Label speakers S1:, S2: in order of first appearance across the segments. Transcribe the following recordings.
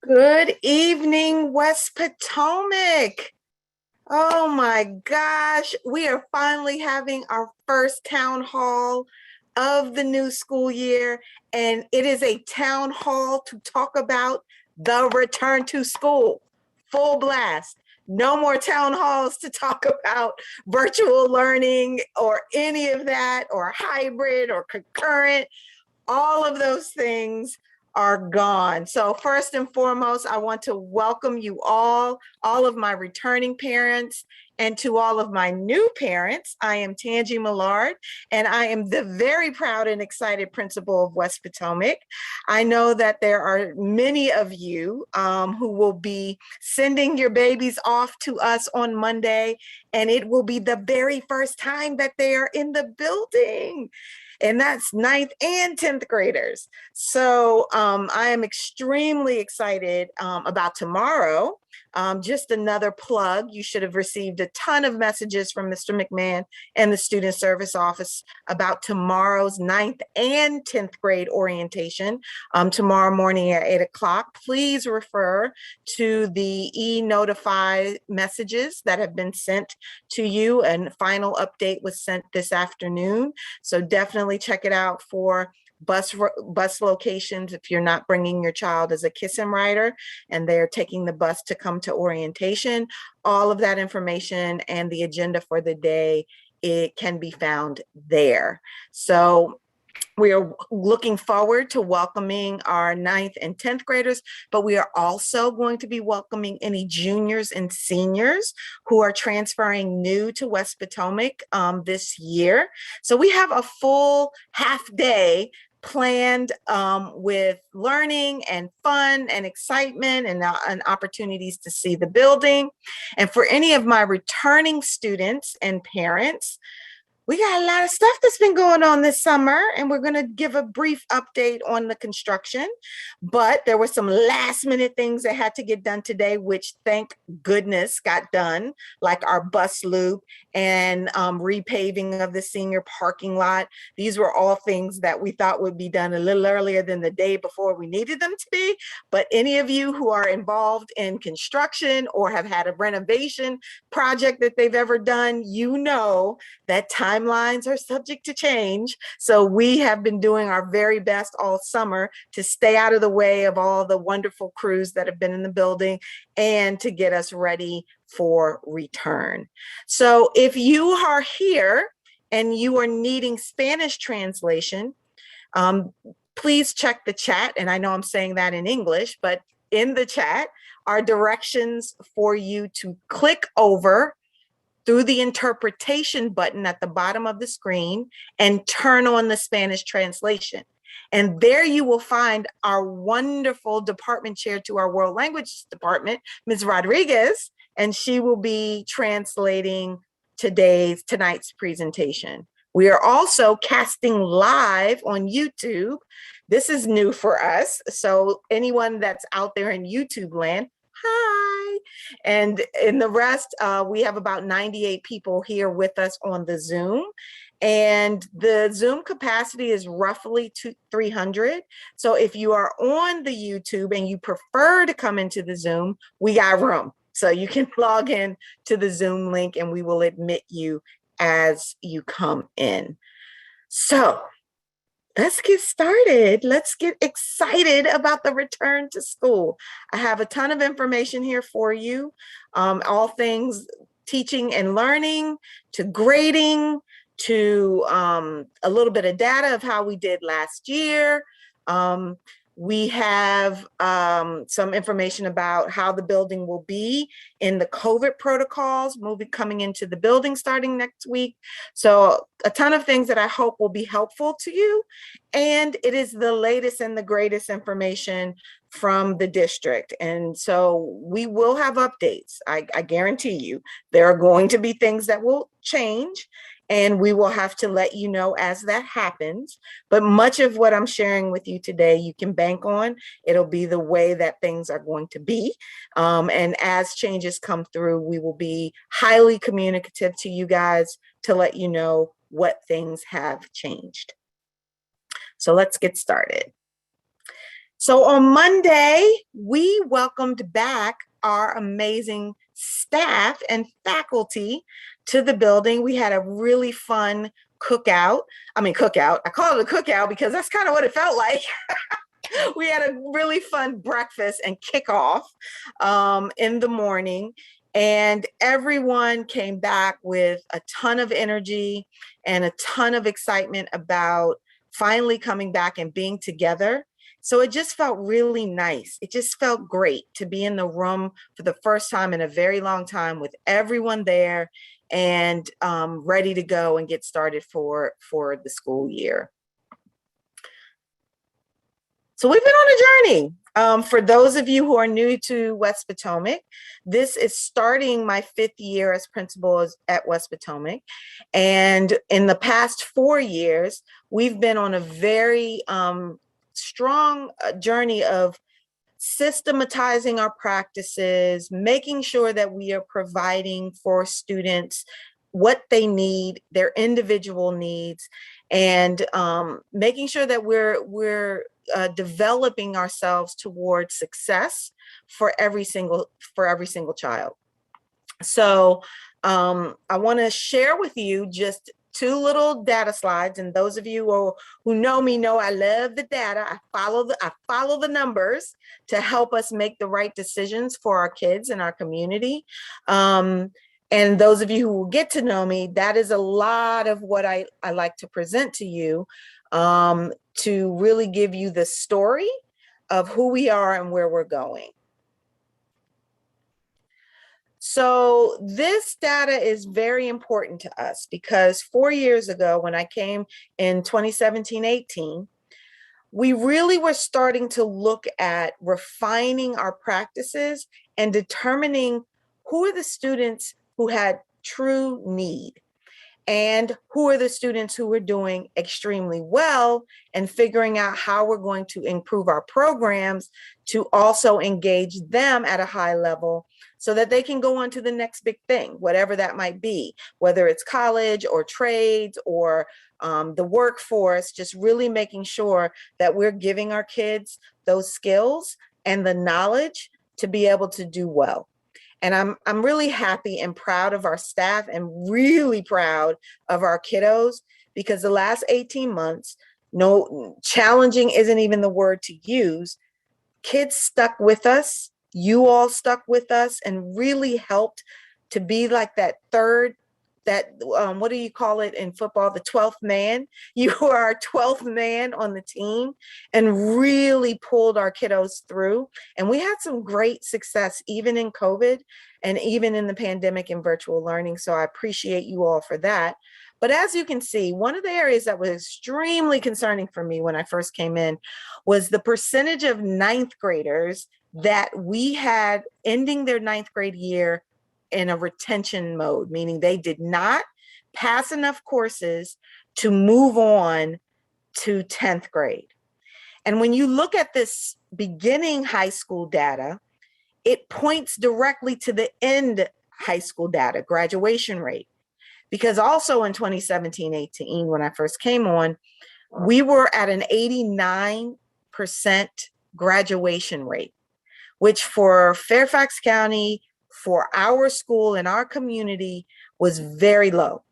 S1: Good evening, West Potomac. Oh my gosh, we are finally having our first town hall of the new school year, and it is a town hall to talk about the return to school. Full blast. No more town halls to talk about virtual learning or any of that, or hybrid or concurrent. All of those things are gone. So first and foremost, I want to welcome you all of my returning parents, and to all of my new parents. I am Tangi Millard, and I am the very proud and excited principal of West Potomac. I know that there are many of you who will be sending your babies off to us on Monday, and it will be the very first time that they are in the building. And that's ninth and 10th graders. So I am extremely excited about tomorrow. Just another plug, you should have received a ton of messages from Mr. McMahon and the Student Service Office about tomorrow's ninth and 10th grade orientation tomorrow morning at 8 o'clock. Please refer to the e-notify messages that have been sent to you, and final update was sent this afternoon. So definitely check it out for bus locations if you're not bringing your child as a kiss and rider and they're taking the bus to come to orientation. All of that information and the agenda for the day, it can be found there. So we are looking forward to welcoming our 9th and 10th graders, but we are also going to be welcoming any juniors and seniors who are transferring new to West Potomac this year. So we have a full half day planned with learning and fun and excitement and opportunities to see the building. And for any of my returning students and parents, we got a lot of stuff that's been going on this summer, and we're going to give a brief update on the construction. But there were some last minute things that had to get done today, which thank goodness got done, like our bus loop and repaving of the senior parking lot. These were all things that we thought would be done a little earlier than the day before we needed them to be. But any of you who are involved in construction or have had a renovation project that they've ever done, you know that timelines are subject to change. So we have been doing our very best all summer to stay out of the way of all the wonderful crews that have been in the building and to get us ready for return. So if you are here and you are needing Spanish translation, please check the chat. And I know I'm saying that in English, but in the chat are directions for you to click over through the interpretation button at the bottom of the screen and turn on the Spanish translation. And there you will find our wonderful department chair to our world languages department, Ms. Rodriguez, and she will be translating tonight's presentation. We are also casting live on YouTube. This is new for us. So anyone that's out there in YouTube land, hi. And in the rest, we have about 98 people here with us on the Zoom. And the Zoom capacity is roughly 300. So if you are on the YouTube and you prefer to come into the Zoom, we got room. So you can log in to the Zoom link and we will admit you as you come in. So let's get started. Let's get excited about the return to school. I have a ton of information here for you, all things teaching and learning to grading to a little bit of data of how we did last year. We have some information about how the building will be in the COVID protocols coming into the building starting next week. So a ton of things that I hope will be helpful to you. And it is the latest and the greatest information from the district. And so we will have updates. I guarantee you there are going to be things that will change. And we will have to let you know as that happens. But much of what I'm sharing with you today, you can bank on. It'll be the way that things are going to be. And as changes come through, we will be highly communicative to you guys to let you know what things have changed. So let's get started. So on Monday, we welcomed back our amazing staff and faculty to the building. We had a really fun cookout. Cookout. I call it a cookout because that's kind of what it felt like. We had a really fun breakfast and kickoff in the morning. And everyone came back with a ton of energy and a ton of excitement about finally coming back and being together. So it just felt really nice. It just felt great to be in the room for the first time in a very long time with everyone there and ready to go and get started for the school year. So we've been on a journey. For those of you who are new to West Potomac, this is starting my 5th year as principal at West Potomac. And in the past 4 years, we've been on a very strong journey of systematizing our practices, making sure that we are providing for students what they need, their individual needs, and making sure that we're developing ourselves towards success for every single child. So I want to share with you just 2 little data slides, and those of you who know me know I love the data. I follow the numbers to help us make the right decisions for our kids and our community. And those of you who will get to know me, that is a lot of what I like to present to you, to really give you the story of who we are and where we're going. So this data is very important to us because 4 years ago, when I came in 2017-18, we really were starting to look at refining our practices and determining who are the students who had true need and who are the students who were doing extremely well, and figuring out how we're going to improve our programs to also engage them at a high level so that they can go on to the next big thing, whatever that might be, whether it's college or trades or the workforce, just really making sure that we're giving our kids those skills and the knowledge to be able to do well. And I'm really happy and proud of our staff and really proud of our kiddos, because the last 18 months, no, challenging isn't even the word to use. Kids stuck with us. You all stuck with us and really helped to be like that third, what do you call it in football? The 12th man. You are our 12th man on the team and really pulled our kiddos through. And we had some great success, even in COVID and even in the pandemic and virtual learning. So I appreciate you all for that. But as you can see, one of the areas that was extremely concerning for me when I first came in was the percentage of 9th graders that we had ending their 9th grade year in a retention mode, meaning they did not pass enough courses to move on to 10th grade. And when you look at this beginning high school data, it points directly to the end high school data, graduation rate. Because also in 2017-18, when I first came on, we were at an 89% graduation rate, which for Fairfax County, for our school and our community, was very low.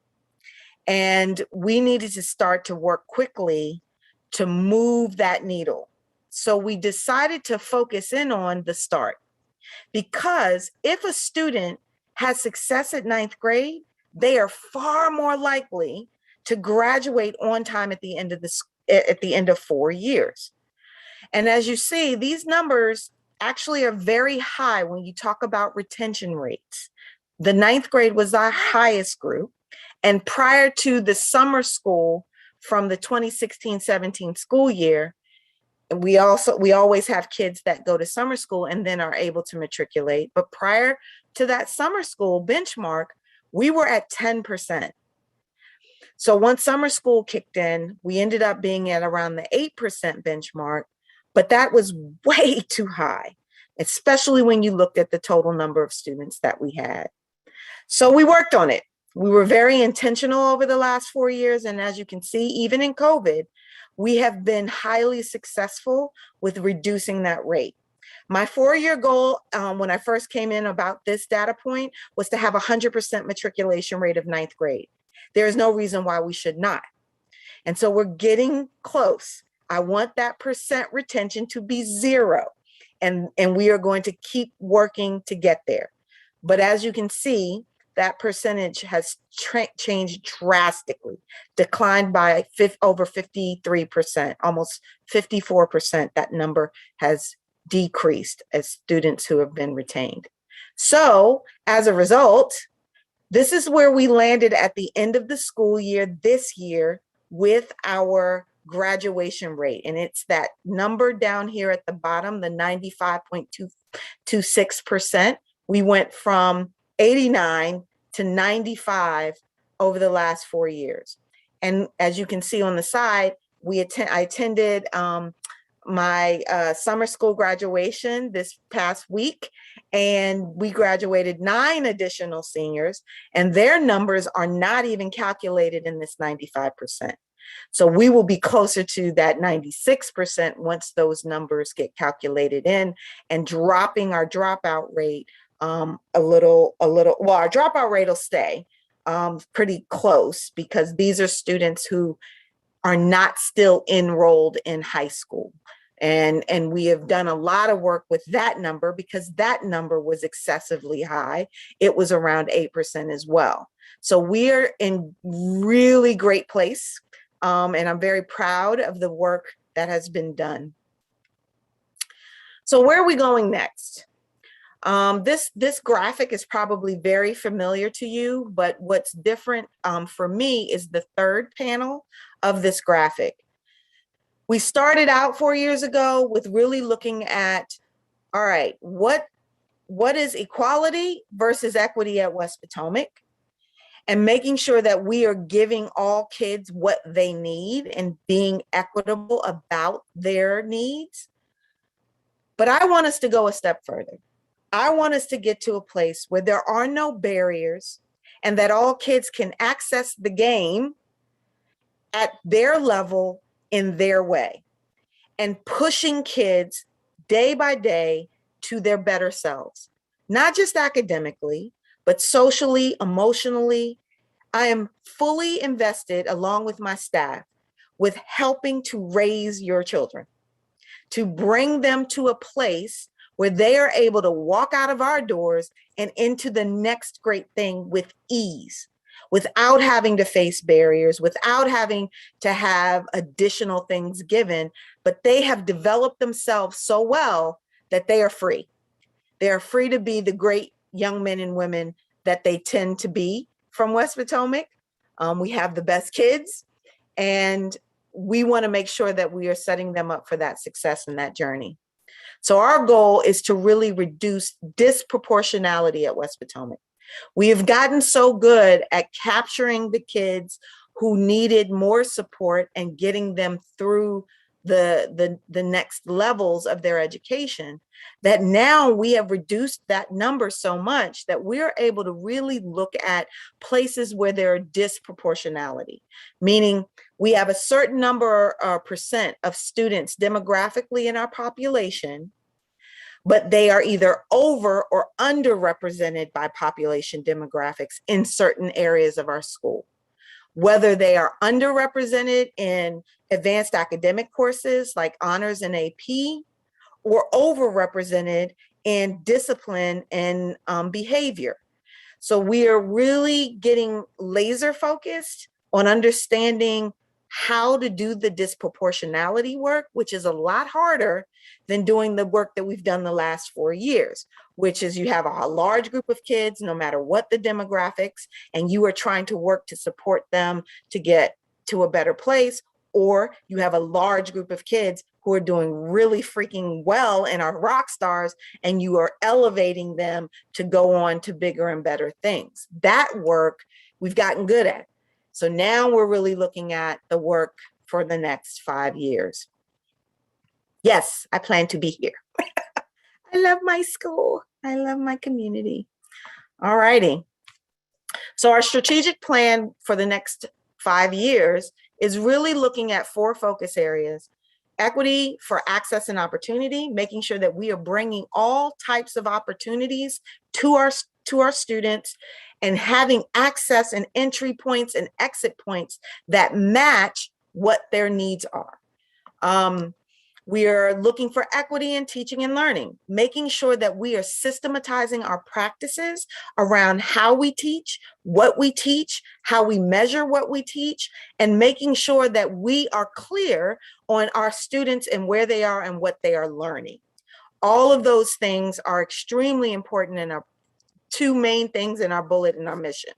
S1: And we needed to start to work quickly to move that needle. So we decided to focus in on the start, because if a student has success at 9th grade, they are far more likely to graduate on time at the end of 4 years. And as you see, these numbers actually are very high when you talk about retention rates. The 9th grade was our highest group. And prior to the summer school from the 2016-17 school year, we always have kids that go to summer school and then are able to matriculate. But prior to that summer school benchmark, we were at 10%. So once summer school kicked in, we ended up being at around the 8% benchmark. But that was way too high, especially when you looked at the total number of students that we had. So we worked on it. We were very intentional over the last 4 years. And as you can see, even in COVID, we have been highly successful with reducing that rate. My 4-year goal when I first came in about this data point was to have 100% matriculation rate of 9th grade. There is no reason why we should not. And so we're getting close. I want that percent retention to be 0. And we are going to keep working to get there. But as you can see, that percentage has changed drastically, declined by over 53%, almost 54%. That number has decreased as students who have been retained. So as a result, this is where we landed at the end of the school year this year with our graduation rate. And it's that number down here at the bottom, the 95.226%. We went from 89 to 95 over the last 4 years. And as you can see on the side, I attended my summer school graduation this past week, and we graduated 9 additional seniors, and their numbers are not even calculated in this 95%. So we will be closer to that 96% once those numbers get calculated in, and dropping our dropout rate a little. Well, our dropout rate will stay pretty close, because these are students who are not still enrolled in high school. And we have done a lot of work with that number, because that number was excessively high. It was around 8% as well. So we are in really great place. And I'm very proud of the work that has been done. So where are we going next? This graphic is probably very familiar to you, but what's different for me is the third panel of this graphic. We started out 4 years ago with really looking at, all right, what is equality versus equity at West Potomac, and making sure that we are giving all kids what they need and being equitable about their needs. But I want us to go a step further. I want us to get to a place where there are no barriers, and that all kids can access the game at their level in their way, and pushing kids day by day to their better selves, not just academically, but socially, emotionally. I am fully invested, along with my staff, with helping to raise your children, to bring them to a place where they are able to walk out of our doors and into the next great thing with ease, without having to face barriers, without having to have additional things given, but they have developed themselves so well that they are free. They are free to be the great young men and women that they tend to be from West Potomac. We have the best kids, and we want to make sure that we are setting them up for that success in that journey. So our goal is to really reduce disproportionality at West Potomac. We have gotten so good at capturing the kids who needed more support and getting them through the next levels of their education, that now we have reduced that number so much that we're able to really look at places where there are disproportionality, meaning we have a certain number or percent of students demographically in our population, but they are either over or underrepresented by population demographics in certain areas of our school. Whether they are underrepresented in advanced academic courses like honors and AP, or overrepresented in discipline and behavior. So we are really getting laser focused on understanding how to do the disproportionality work, which is a lot harder than doing the work that we've done the last 4 years, which is you have a large group of kids, no matter what the demographics, and you are trying to work to support them to get to a better place, or you have a large group of kids who are doing really freaking well and are rock stars, and you are elevating them to go on to bigger and better things. That work we've gotten good at. So now we're really looking at the work for the next 5 years. Yes, I plan to be here. I love my school. I love my community. All righty. So our strategic plan for the next 5 years is really looking at 4 focus areas: equity for access and opportunity, making sure that we are bringing all types of opportunities to our students and having access and entry points and exit points that match what their needs are. We are looking for equity in teaching and learning, making sure that we are systematizing our practices around how we teach, what we teach, how we measure what we teach, and making sure that we are clear on our students and where they are and what they are learning. All of those things are extremely important in our 2 main things in our bullet and our mission.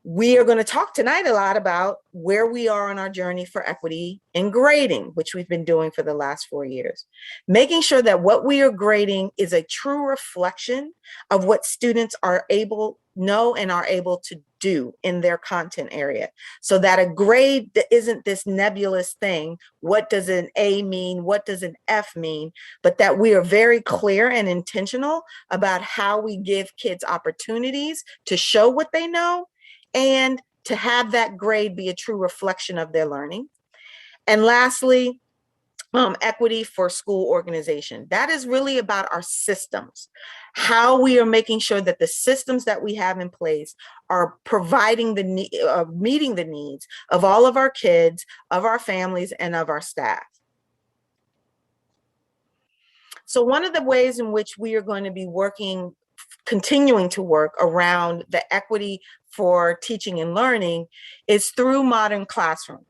S1: We are going to talk tonight a lot about where we are on our journey for equity in grading, which we've been doing for the last 4 years. Making sure that what we are grading is a true reflection of what students are able to do in their content area. So that a grade isn't this nebulous thing. What does an A mean? What does an F mean? But that we are very clear and intentional about how we give kids opportunities to show what they know, and to have that grade be a true reflection of their learning. And lastly, equity for school organization. That is really about our systems, how we are making sure that the systems that we have in place are providing meeting the needs of all of our kids, of our families, and of our staff. So one of the ways in which we are going to be continuing to work around the equity for teaching and learning is through Modern Classroom.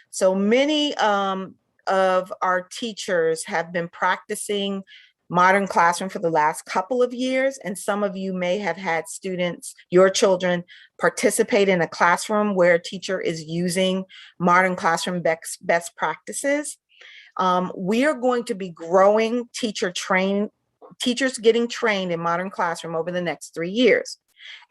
S1: So many of our teachers have been practicing Modern Classroom for the last couple of years, and some of you may have had students, your children, participate in a classroom where a teacher is using Modern Classroom best practices. We are going to be growing teachers getting trained in Modern Classroom over the next 3 years.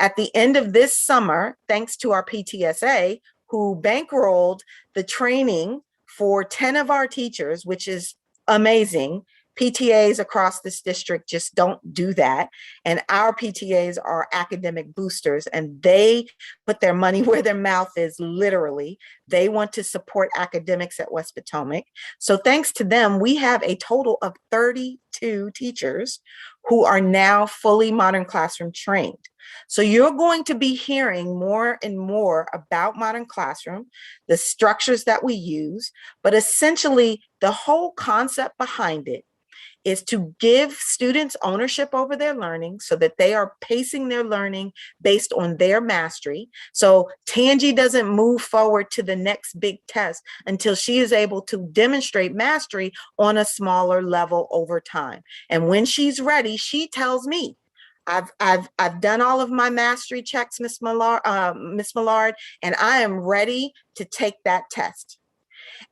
S1: At the end of this summer, thanks to our PTSA, who bankrolled the training for 10 of our teachers, which is amazing. PTAs across this district just don't do that. And our PTAs are academic boosters, and they put their money where their mouth is, literally. They want to support academics at West Potomac. So thanks to them, we have a total of 32 teachers who are now fully Modern Classroom trained. So you're going to be hearing more and more about Modern Classroom, the structures that we use, but essentially the whole concept behind it is to give students ownership over their learning so that they are pacing their learning based on their mastery. So Tangi doesn't move forward to the next big test until she is able to demonstrate mastery on a smaller level over time. And when she's ready, she tells me, I've done all of my mastery checks, Miss Millard, and I am ready to take that test.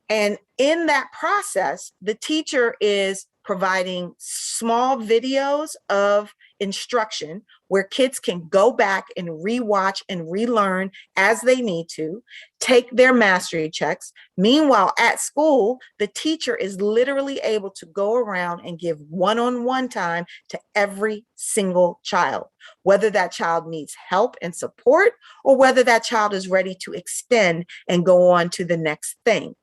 S1: And in that process, the teacher is providing small videos of instruction where kids can go back and rewatch and relearn as they need to, take their mastery checks. Meanwhile, at school, the teacher is literally able to go around and give one-on-one time to every single child, whether that child needs help and support or whether that child is ready to extend and go on to the next thing.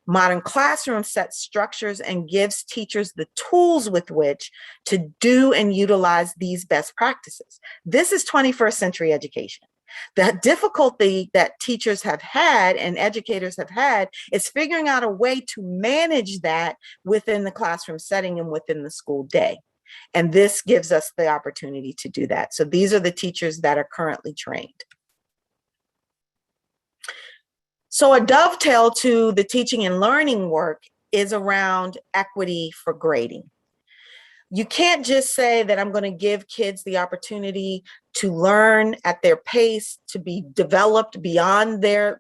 S1: Modern Classroom sets structures and gives teachers the tools with which to do and utilize these best practices. This is 21st century education. The difficulty that teachers have had and educators have had is figuring out a way to manage that within the classroom setting and within the school day. And this gives us the opportunity to do that. So these are the teachers that are currently trained. So a dovetail to the teaching and learning work is around equity for grading. You can't just say that I'm going to give kids the opportunity to learn at their pace, to be developed beyond their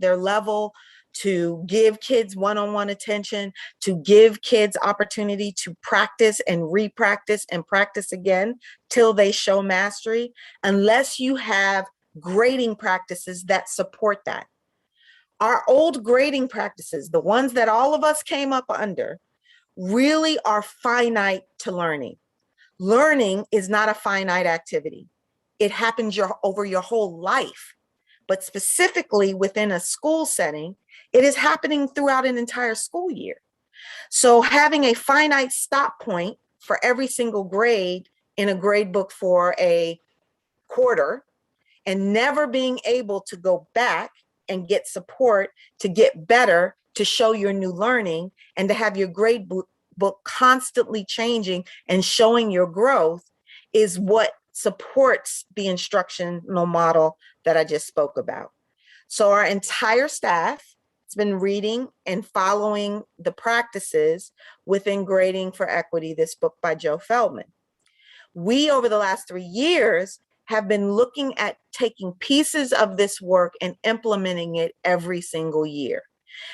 S1: level, to give kids one-on-one attention, to give kids opportunity to practice and re-practice and practice again till they show mastery, unless you have grading practices that support that. Our old grading practices, the ones that all of us came up under, really are finite to learning. Learning is not a finite activity. It happens over your whole life. but specifically within a school setting, it is happening throughout an entire school year. So having a finite stop point for every single grade in a grade book for a quarter and never being able to go back and get support to get better, to show your new learning, and to have your grade book constantly changing and showing your growth is what supports the instructional model that I just spoke about. So our entire staff has been reading and following the practices within Grading for Equity, this book by Joe Feldman. We, over the last 3 years, have been looking at taking pieces of this work and implementing it every single year,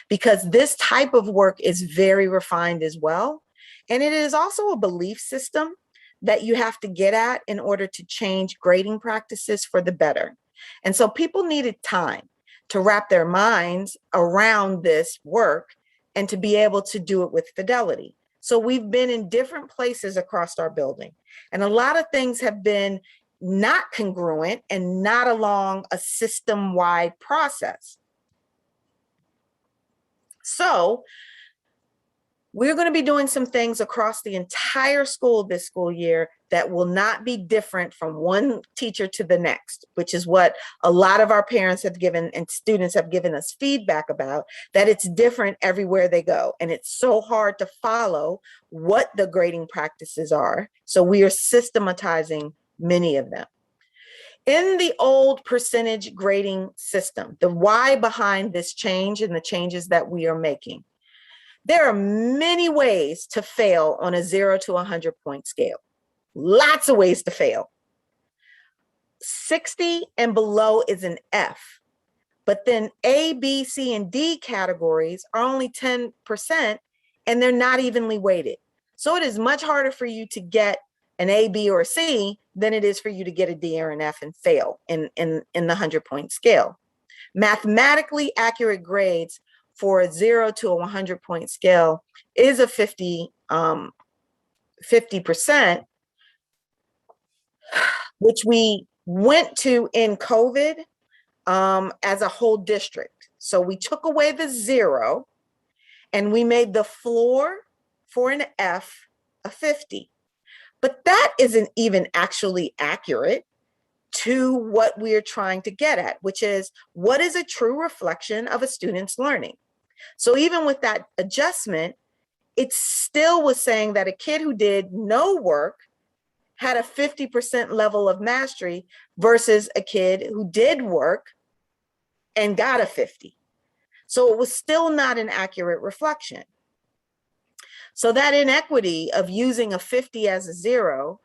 S1: because this type of work is very refined as well. And it is also a belief system that you have to get at in order to change grading practices for the better. And so people needed time to wrap their minds around this work and to be able to do it with fidelity. So we've been in different places across our building, and a lot of things have been not congruent and not along a system-wide process. So we're going to be doing some things across the entire school this school year that will not be different from one teacher to the next, which is what a lot of our parents have given and students have given us feedback about, that it's different everywhere they go. And it's so hard to follow what the grading practices are. So we are systematizing many of them. In the old percentage grading system, the why behind this change and the changes that we are making, there are many ways to fail on a 0 to 100 point scale. Lots of ways to fail. 60 and below is an F, but then A, B, C, and D categories are only 10% and they're not evenly weighted. So it is much harder for you to get an A, B, or a C than it is for you to get a D or an F and fail in the 100 point scale. Mathematically accurate grades for a 0 to a 100 point scale is a 50%, which we went to in COVID as a whole district. So we took away the 0 and we made the floor for an F a 50. But that isn't even actually accurate to what we're trying to get at, which is what is a true reflection of a student's learning. So even with that adjustment, it still was saying that a kid who did no work had a 50% level of mastery versus a kid who did work and got a 50. So it was still not an accurate reflection. So that inequity of using a 50 as a 0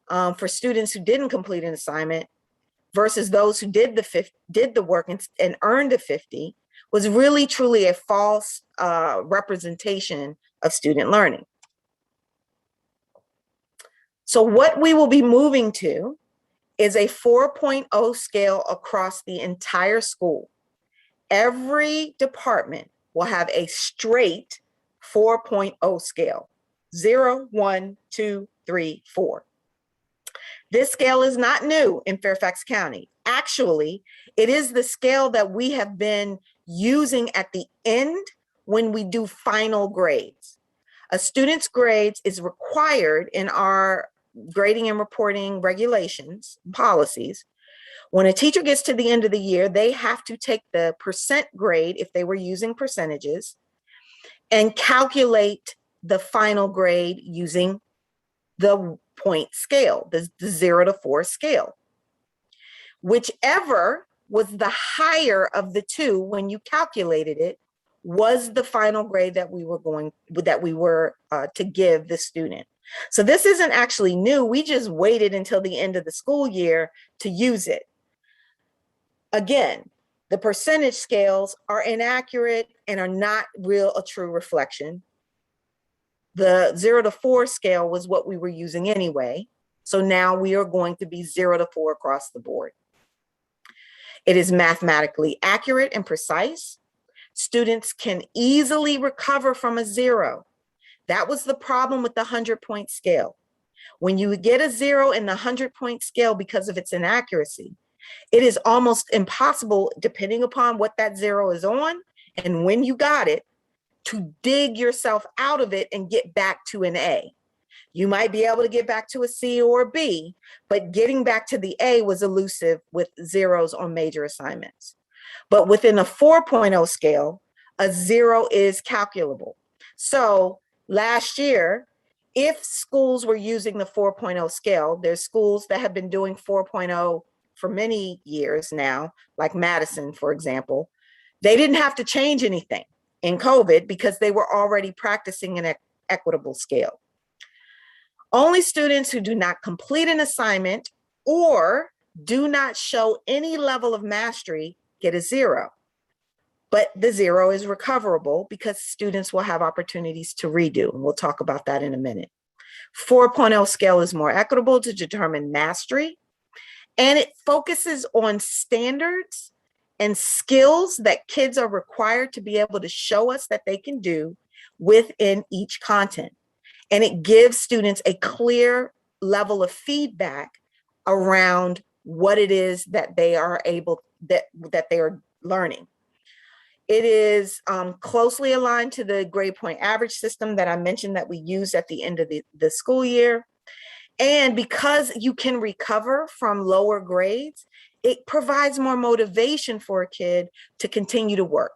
S1: for students who didn't complete an assignment versus those who did the work and earned a 50 was really truly a false representation of student learning. So what we will be moving to is a 4.0 scale across the entire school. Every department will have a straight 4.0 scale, 0, 1, 2, 3, 4. This scale is not new in Fairfax County. Actually, it is the scale that we have been using at the end when we do final grades. A student's grades is required in our grading and reporting regulations, policies. When a teacher gets to the end of the year, they have to take the percent grade, if they were using percentages, and calculate the final grade using the point scale, the 0 to 4 scale. Whichever was the higher of the two when you calculated it was the final grade that we were to give the student. So this isn't actually new. We just waited until the end of the school year to use it. Again, the percentage scales are inaccurate and are not a true reflection. The 0 to 4 scale was what we were using anyway. So now we are going to be 0 to 4 across the board. It is mathematically accurate and precise. Students can easily recover from a 0. That was the problem with the 100-point scale. When you get a 0 in the 100-point scale because of its inaccuracy, It is almost impossible, depending upon what that 0 is on and when you got it, to dig yourself out of it and get back to an A. You might be able to get back to a C or a B, but getting back to the A was elusive with zeros on major assignments. But within a 4.0 scale, a 0 is calculable. So last year, if schools were using the 4.0 scale, there's schools that have been doing 4.0 for many years now, like Madison, for example. They didn't have to change anything in COVID because they were already practicing an equitable scale. Only students who do not complete an assignment or do not show any level of mastery get a 0. But the 0 is recoverable because students will have opportunities to redo, and we'll talk about that in a minute. 4.0 scale is more equitable to determine mastery, and it focuses on standards and skills that kids are required to be able to show us that they can do within each content. And it gives students a clear level of feedback around what it is that they are that they are learning. It is closely aligned to the grade point average system that I mentioned that we use at the end of the school year. And because you can recover from lower grades, it provides more motivation for a kid to continue to work.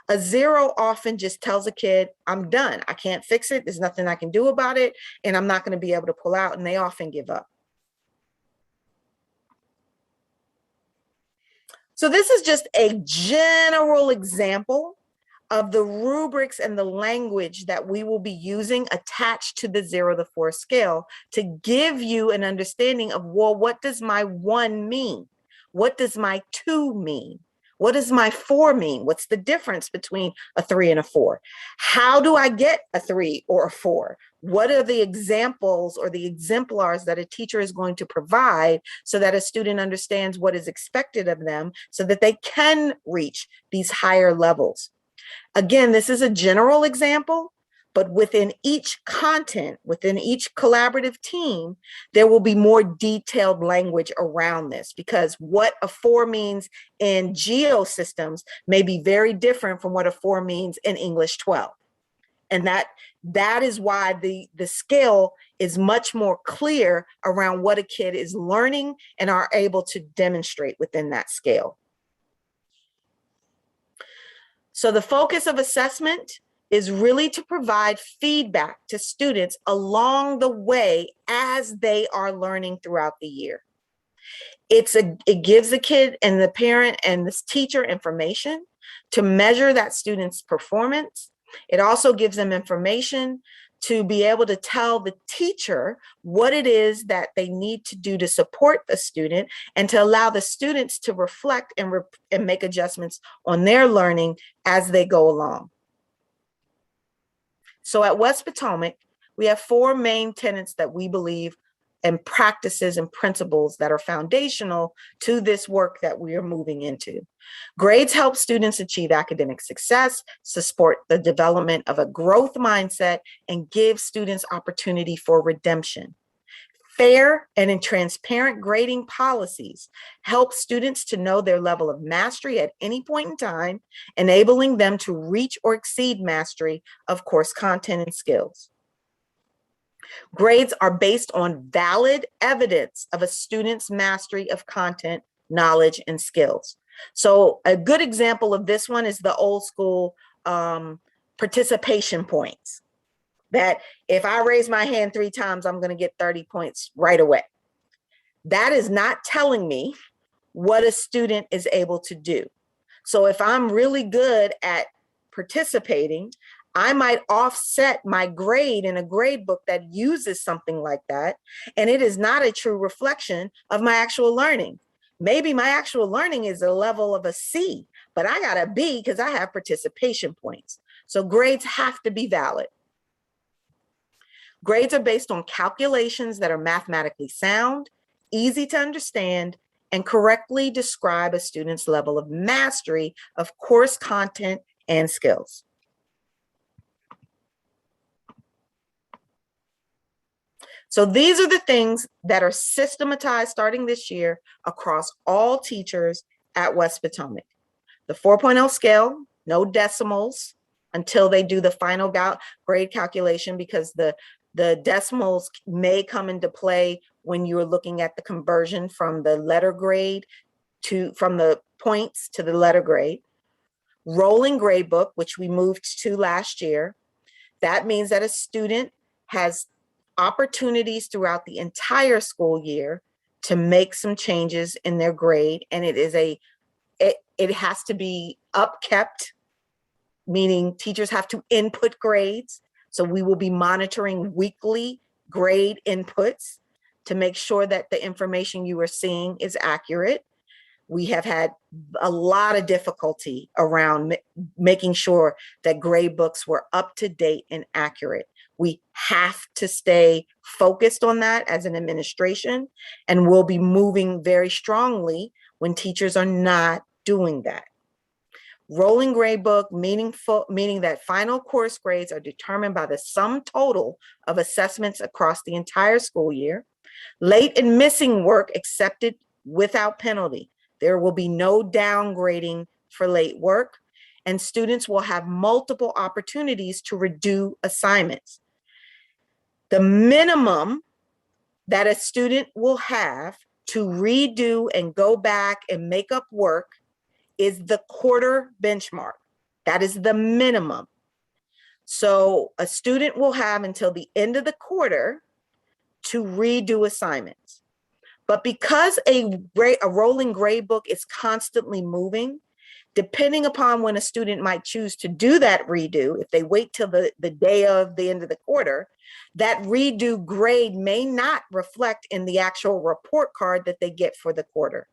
S1: A 0 often just tells a kid, I'm done. I can't fix it. There's nothing I can do about it. And I'm not going to be able to pull out. And they often give up. So this is just a general example of the rubrics and the language that we will be using attached to the 0 to 4 scale to give you an understanding of, well, what does my 1 mean? What does my 2 mean? What does my 4 mean? What's the difference between a 3 and a 4? How do I get a 3 or a 4? What are the examples or the exemplars that a teacher is going to provide so that a student understands what is expected of them so that they can reach these higher levels? Again, this is a general example, but within each content, within each collaborative team, there will be more detailed language around this because what a 4 means in geosystems may be very different from what a 4 means in English 12. And that is why the scale is much more clear around what a kid is learning and are able to demonstrate within that scale. So the focus of assessment is really to provide feedback to students along the way as they are learning throughout the year. It gives the kid and the parent and this teacher information to measure that student's performance. It also gives them information to be able to tell the teacher what it is that they need to do to support the student and to allow the students to reflect and make adjustments on their learning as they go along. So at West Potomac, we have 4 main tenets that we believe and practices and principles that are foundational to this work that we are moving into. Grades help students achieve academic success, support the development of a growth mindset, and give students opportunity for redemption. Fair and transparent grading policies help students to know their level of mastery at any point in time, enabling them to reach or exceed mastery of course content and skills. Grades are based on valid evidence of a student's mastery of content, knowledge, and skills. So a good example of this one is the old school participation points. That if I raise my hand 3 times, I'm going to get 30 points right away. That is not telling me what a student is able to do. So if I'm really good at participating, I might offset my grade in a grade book that uses something like that, and it is not a true reflection of my actual learning. Maybe my actual learning is a level of a C, but I got a B because I have participation points. So grades have to be valid. Grades are based on calculations that are mathematically sound, easy to understand, and correctly describe a student's level of mastery of course content and skills. So these are the things that are systematized starting this year across all teachers at West Potomac. The 4.0 scale, no decimals until they do the final grade calculation, because the decimals may come into play when you're looking at the conversion from the letter grade from the points to the letter grade. Rolling grade book, which we moved to last year. That means that a student has opportunities throughout the entire school year to make some changes in their grade, and it has to be upkept, meaning teachers have to input grades. So we will be monitoring weekly grade inputs to make sure that the information you are seeing is accurate. We have had a lot of difficulty around making sure that grade books were up to date and accurate. We have to stay focused on that as an administration, and we'll be moving very strongly when teachers are not doing that. Rolling grade book, meaning that final course grades are determined by the sum total of assessments across the entire school year. Late and missing work accepted without penalty. There will be no downgrading for late work, and students will have multiple opportunities to redo assignments. The minimum that a student will have to redo and go back and make up work is the quarter benchmark. That is the minimum. So a student will have until the end of the quarter to redo assignments. But because a rolling grade book is constantly moving, depending upon when a student might choose to do that redo, if they wait till the day of the end of the quarter, that redo grade may not reflect in the actual report card that they get for the quarter.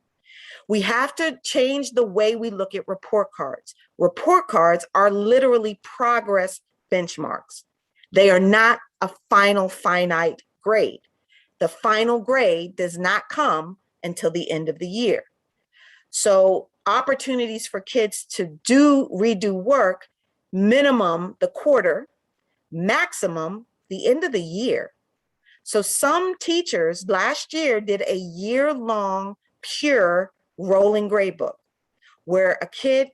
S1: We have to change the way we look at report cards. Report cards are literally progress benchmarks. They are not a final finite grade. The final grade does not come until the end of the year. So opportunities for kids to redo work, minimum the quarter, maximum the end of the year. So some teachers last year did a year-long pure rolling grade book, where a kid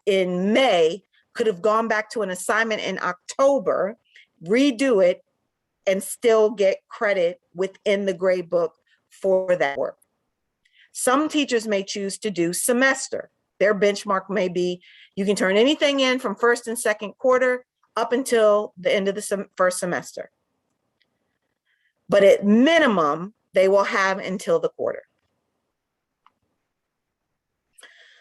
S1: in May could have gone back to an assignment in October, redo it, and still get credit within the grade book for that work. Some teachers may choose to do semester. Their benchmark may be, you can turn anything in from first and second quarter up until the end of the first semester. But at minimum, they will have until the quarter.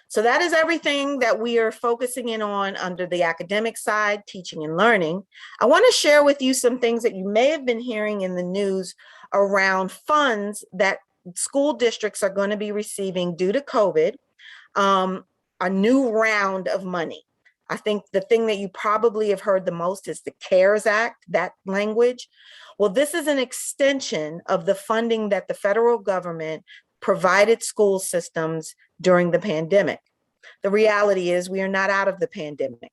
S1: So that is everything that we are focusing in on under the academic side, teaching and learning. I want to share with you some things that you may have been hearing in the news around funds that school districts are going to be receiving due to COVID, a new round of money. I think the thing that you probably have heard the most is the CARES Act, that language. Well, this is an extension of the funding that the federal government provided school systems during the pandemic. The reality is we are not out of the pandemic,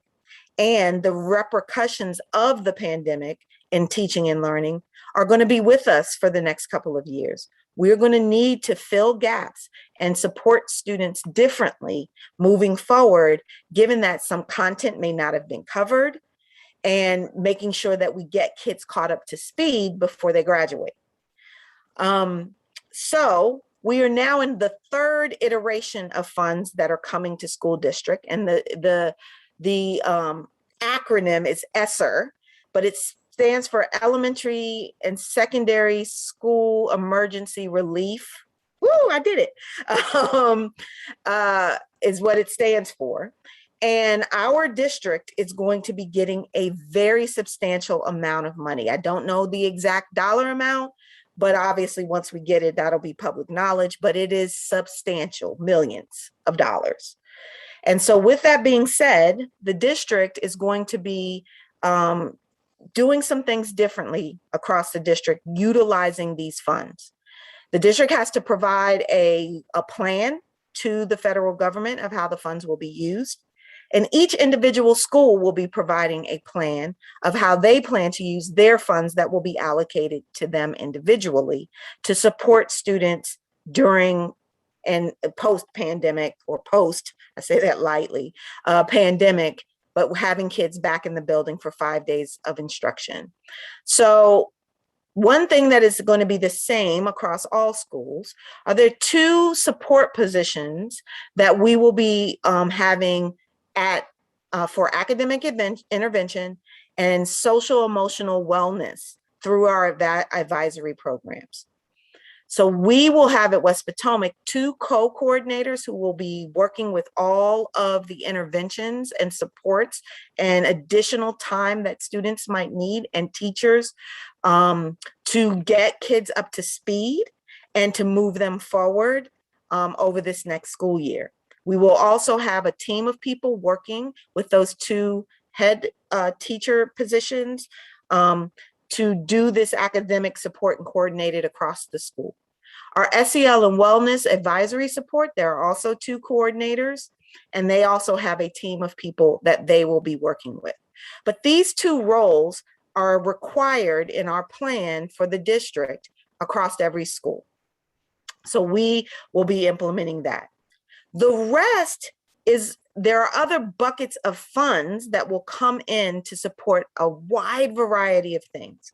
S1: and the repercussions of the pandemic in teaching and learning are going to be with us for the next couple of years. We're going to need to fill gaps and support students differently moving forward, given that some content may not have been covered, and making sure that we get kids caught up to speed before they graduate. So we are now in the third iteration of funds that are coming to school district, and the acronym is ESSER, but it stands for Elementary and Secondary School Emergency Relief. Woo, I did it. Is what it stands for. And our district is going to be getting a very substantial amount of money. I don't know the exact dollar amount, but obviously once we get it, that'll be public knowledge, but it is substantial, millions of dollars. And so with that being said, the district is going to be doing some things differently across the district, utilizing these funds. The district has to provide a plan to the federal government of how the funds will be used. And each individual school will be providing a plan of how they plan to use their funds that will be allocated to them individually to support students during and post-pandemic, or post, I say that lightly, pandemic, but having kids back in the building for 5 days of instruction. So one thing that is going to be the same across all schools are there 2 support positions that we will be having at for academic intervention and social emotional wellness through our advisory programs. So we will have at West Potomac 2 co-coordinators who will be working with all of the interventions and supports and additional time that students might need, and teachers to get kids up to speed and to move them forward over this next school year. We will also have a team of people working with those 2 head teacher positions to do this academic support and coordinate it across the school. Our SEL and wellness advisory support, there are also 2 coordinators, and they also have a team of people that they will be working with. But these 2 roles are required in our plan for the district across every school. So we will be implementing that. The rest is, there are other buckets of funds that will come in to support a wide variety of things.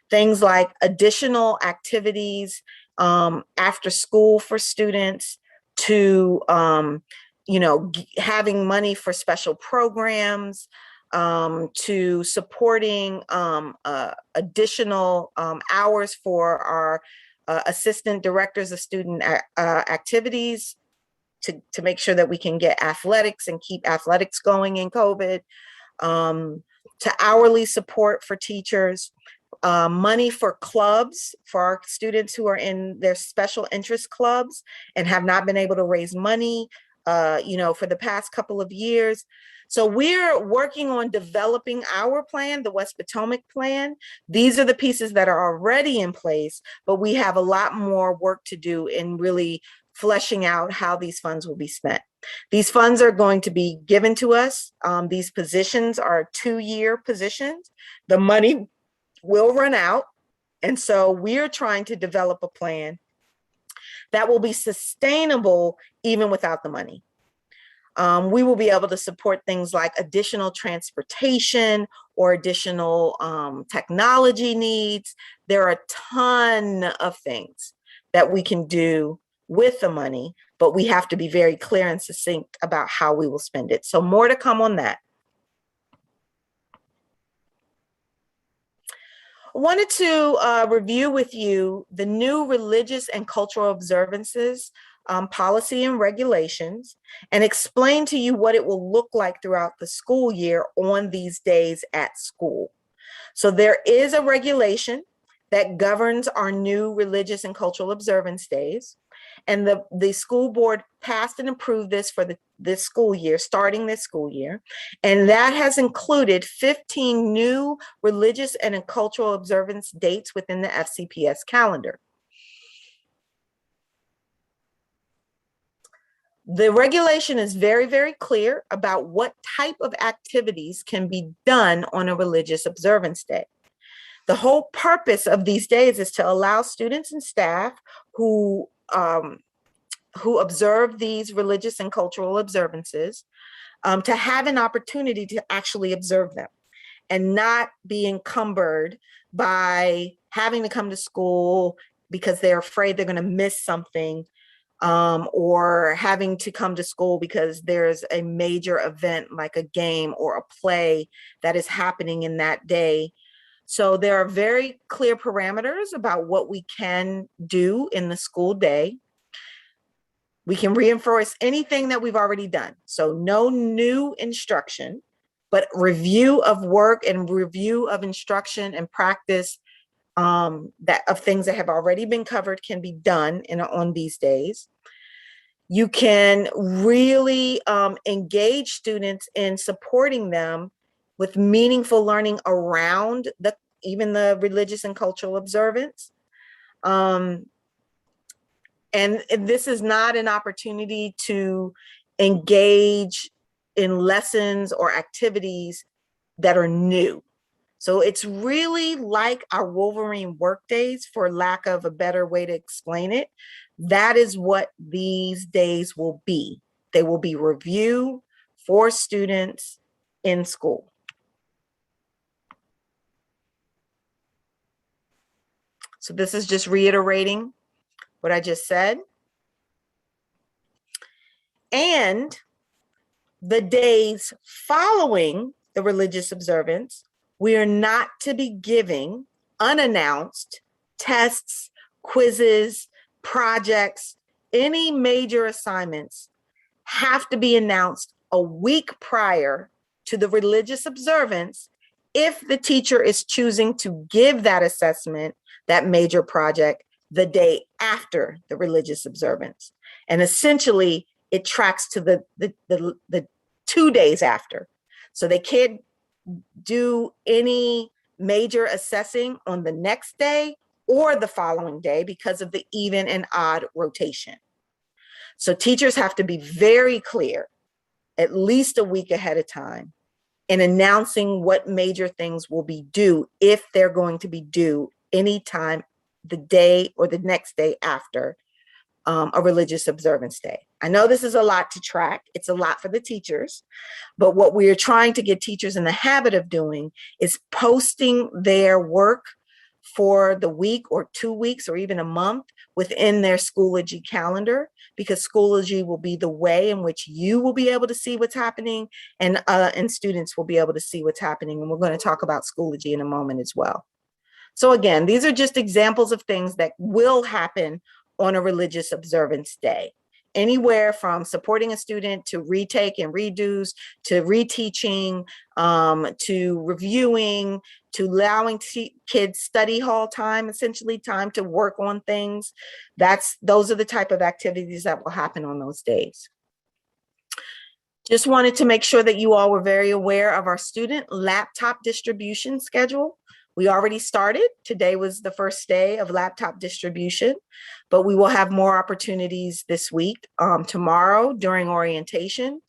S1: Things like additional activities after school for students, to having money for special programs, to supporting additional hours for our assistant directors of student activities to make sure that we can get athletics and keep athletics going in COVID, to hourly support for teachers, money for clubs for our students who are in their special interest clubs and have not been able to raise money, for the past couple of years. So we're working on developing our plan, the West Potomac plan. These are the pieces that are already in place, but we have a lot more work to do in really fleshing out how these funds will be spent. These funds are going to be given to us. These positions are 2-year positions. The money will run out. And so we're trying to develop a plan that will be sustainable even without the money. We will be able to support things like additional transportation or additional technology needs. There are a ton of things that we can do with the money, but we have to be very clear and succinct about how we will spend it. So more to come on that. I wanted to review with you the new religious and cultural observances policy and regulations, and explain to you what it will look like throughout the school year on these days at school. So there is a regulation that governs our new religious and cultural observance days. And the school board passed and approved this for this school year, starting this school year. And that has included 15 new religious and cultural observance dates within the FCPS calendar. The regulation is very, very clear about what type of activities can be done on a religious observance day. The whole purpose of these days is to allow students and staff who observe these religious and cultural observances to have an opportunity to actually observe them and not be encumbered by having to come to school because they're afraid they're going to miss something, or having to come to school because there's a major event like a game or a play that is happening in that day. So there are very clear parameters about what we can do in the school day. We can reinforce anything that we've already done. So no new instruction, but review of work and review of instruction and practice that of things that have already been covered can be done on these days. You can really engage students in supporting them with meaningful learning around even the religious and cultural observance. And this is not an opportunity to engage in lessons or activities that are new. So it's really like our Wolverine work days, for lack of a better way to explain it. That is what these days will be. They will be review for students in school. So this is just reiterating what I just said. And the days following the religious observance, we are not to be giving unannounced tests, quizzes, projects. Any major assignments have to be announced a week prior to the religious observance if the teacher is choosing to give that assessment, that major project, the day after the religious observance. And essentially, it tracks to the 2 days after. So they can't do any major assessing on the next day or the following day because of the even and odd rotation. So teachers have to be very clear, at least a week ahead of time, in announcing what major things will be due, if they're going to be due anytime the day or the next day after a religious observance day. I know this is a lot to track. It's a lot for the teachers, but what we are trying to get teachers in the habit of doing is posting their work for the week or 2 weeks or even a month within their Schoology calendar, because Schoology will be the way in which you will be able to see what's happening, and students will be able to see what's happening. And we're going to talk about Schoology in a moment as well. So again, these are just examples of things that will happen on a religious observance day. Anywhere from supporting a student to retake and redos, to reteaching, to reviewing, to allowing kids study hall time, essentially time to work on things. Those are the type of activities that will happen on those days. Just wanted to make sure that you all were very aware of our student laptop distribution schedule. We already started. Today was the first day of laptop distribution, but we will have more opportunities this week, tomorrow during orientation,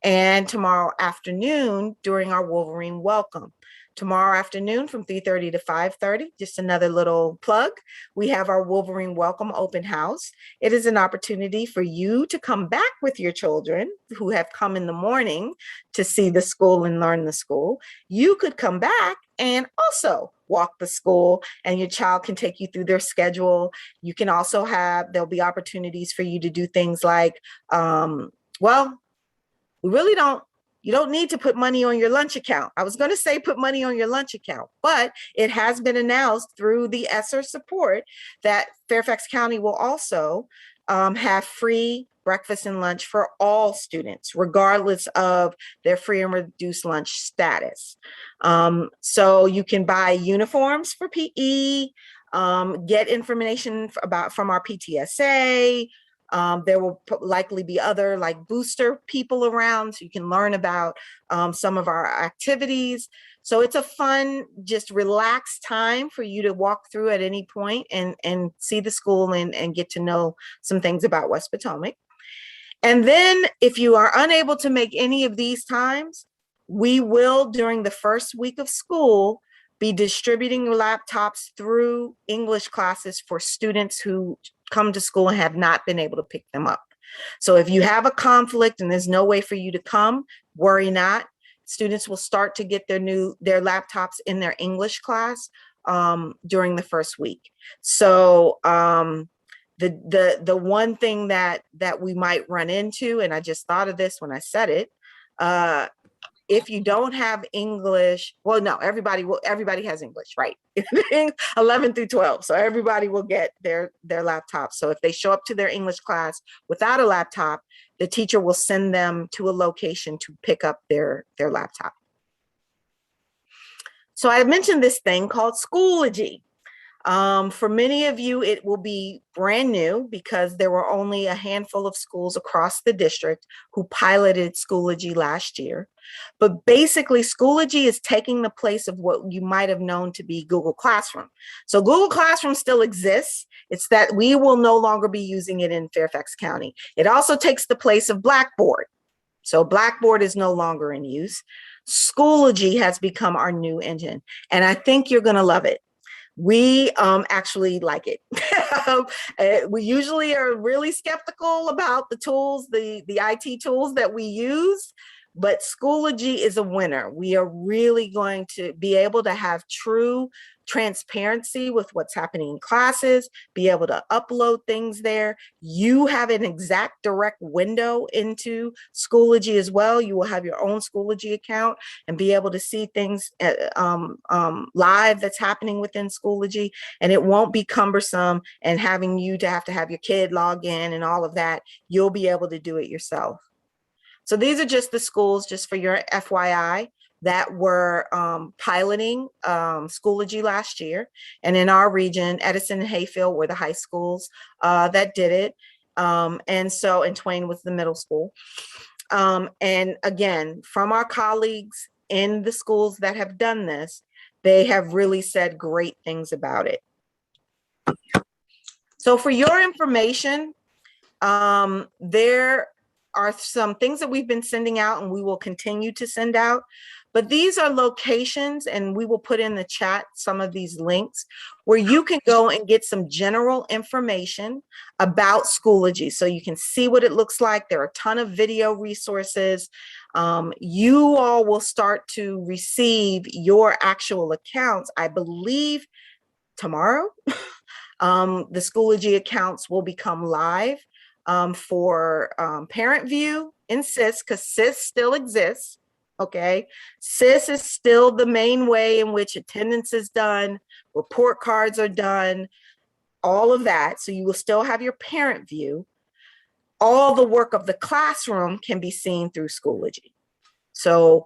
S1: and tomorrow afternoon during our Wolverine welcome. Tomorrow afternoon from 3:30 to 5:30, just another little plug, we have our Wolverine Welcome Open House. It is an opportunity for you to come back with your children who have come in the morning to see the school and learn the school. You could come back and also walk the school, and your child can take you through their schedule. You can also there'll be opportunities for you to do things like, you don't need to put money on your lunch account. I was going to say put money on your lunch account, but it has been announced through the ESSER support that Fairfax County will also have free breakfast and lunch for all students, regardless of their free and reduced lunch status. So you can buy uniforms for PE, get information from our PTSA. There will likely be other like booster people around, so you can learn about some of our activities. So it's a fun, just relaxed time for you to walk through at any point and see the school and get to know some things about West Potomac. And then if you are unable to make any of these times, we will, during the first week of school, be distributing laptops through English classes for students who come to school and have not been able to pick them up. So if you have a conflict and there's no way for you to come, worry not. Students will start to get their laptops in their English class during the first week. So the one thing that we might run into, and I just thought of this when I said it, if you don't have English, well, no, everybody has English, right? 11 through 12. So everybody will get their laptop. So if they show up to their English class without a laptop, the teacher will send them to a location to pick up their laptop. So I mentioned this thing called Schoology. For many of you, it will be brand new because there were only a handful of schools across the district who piloted Schoology last year. But basically, Schoology is taking the place of what you might have known to be Google Classroom. So Google Classroom still exists. It's that we will no longer be using it in Fairfax County. It also takes the place of Blackboard. So Blackboard is no longer in use. Schoology has become our new engine, and I think you're going to love it. We actually like it. We usually are really skeptical about the tools, the IT tools that we use, but Schoology is a winner. We are really going to be able to have true transparency with what's happening in classes, be able to upload things there. You have an exact direct window into Schoology as well. You will have your own Schoology account and be able to see things live that's happening within Schoology, and it won't be cumbersome and having you to have your kid log in and all of that. You'll be able to do it yourself. So these are just the schools, just for your FYI, that were piloting Schoology last year. And in our region, Edison and Hayfield were the high schools that did it. And Twain was the middle school. And again, from our colleagues in the schools that have done this, they have really said great things about it. So for your information, there are some things that we've been sending out and we will continue to send out, but these are locations, and we will put in the chat some of these links where you can go and get some general information about Schoology so you can see what it looks like. There are a ton of video resources. You all will start to receive your actual accounts, I believe, tomorrow. The Schoology accounts will become live for parent view in SIS, because SIS still exists. Okay, SIS is still the main way in which attendance is done, report cards are done, all of that. So you will still have your parent view. All the work of the classroom can be seen through Schoology. So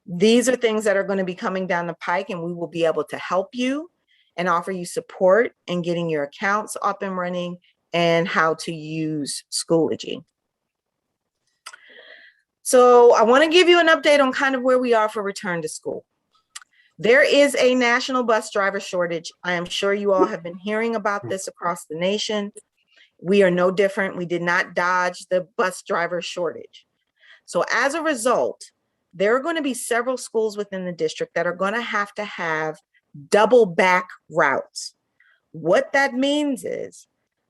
S1: these are things that are going to be coming down the pike, and we will be able to help you and offer you support in getting your accounts up and running and how to use Schoology. So I want to give you an update on kind of where we are for return to school. There is a national bus driver shortage. I am sure you all have been hearing about this across the nation. We are no different. We did not dodge the bus driver shortage. So as a result, there are going to be several schools within the district that are going to have double back routes. What that means is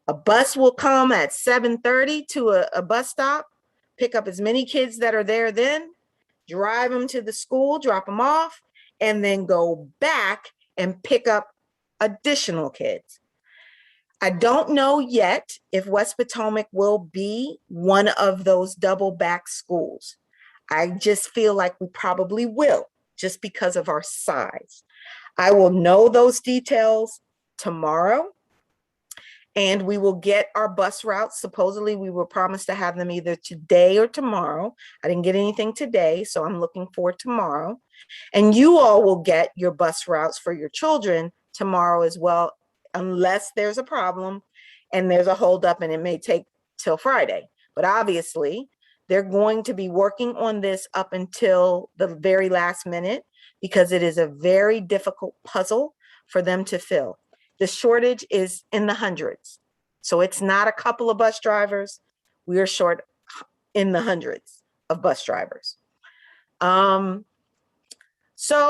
S1: a bus will come at 7:30 to a bus stop, pick up as many kids that are there then, drive them to the school, drop them off, and then go back and pick up additional kids. I don't know yet if West Potomac will be one of those double back schools. I just feel like we probably will, just because of our size. I will know those details tomorrow, and we will get our bus routes. Supposedly we were promised to have them either today or tomorrow. I didn't get anything today, so I'm looking for tomorrow. And you all will get your bus routes for your children tomorrow as well, unless there's a problem and there's a holdup and it may take till Friday. But obviously, they're going to be working on this up until the very last minute, because it is a very difficult puzzle for them to fill. The shortage is in the hundreds. So it's not a couple of bus drivers. We are short in the hundreds of bus drivers. So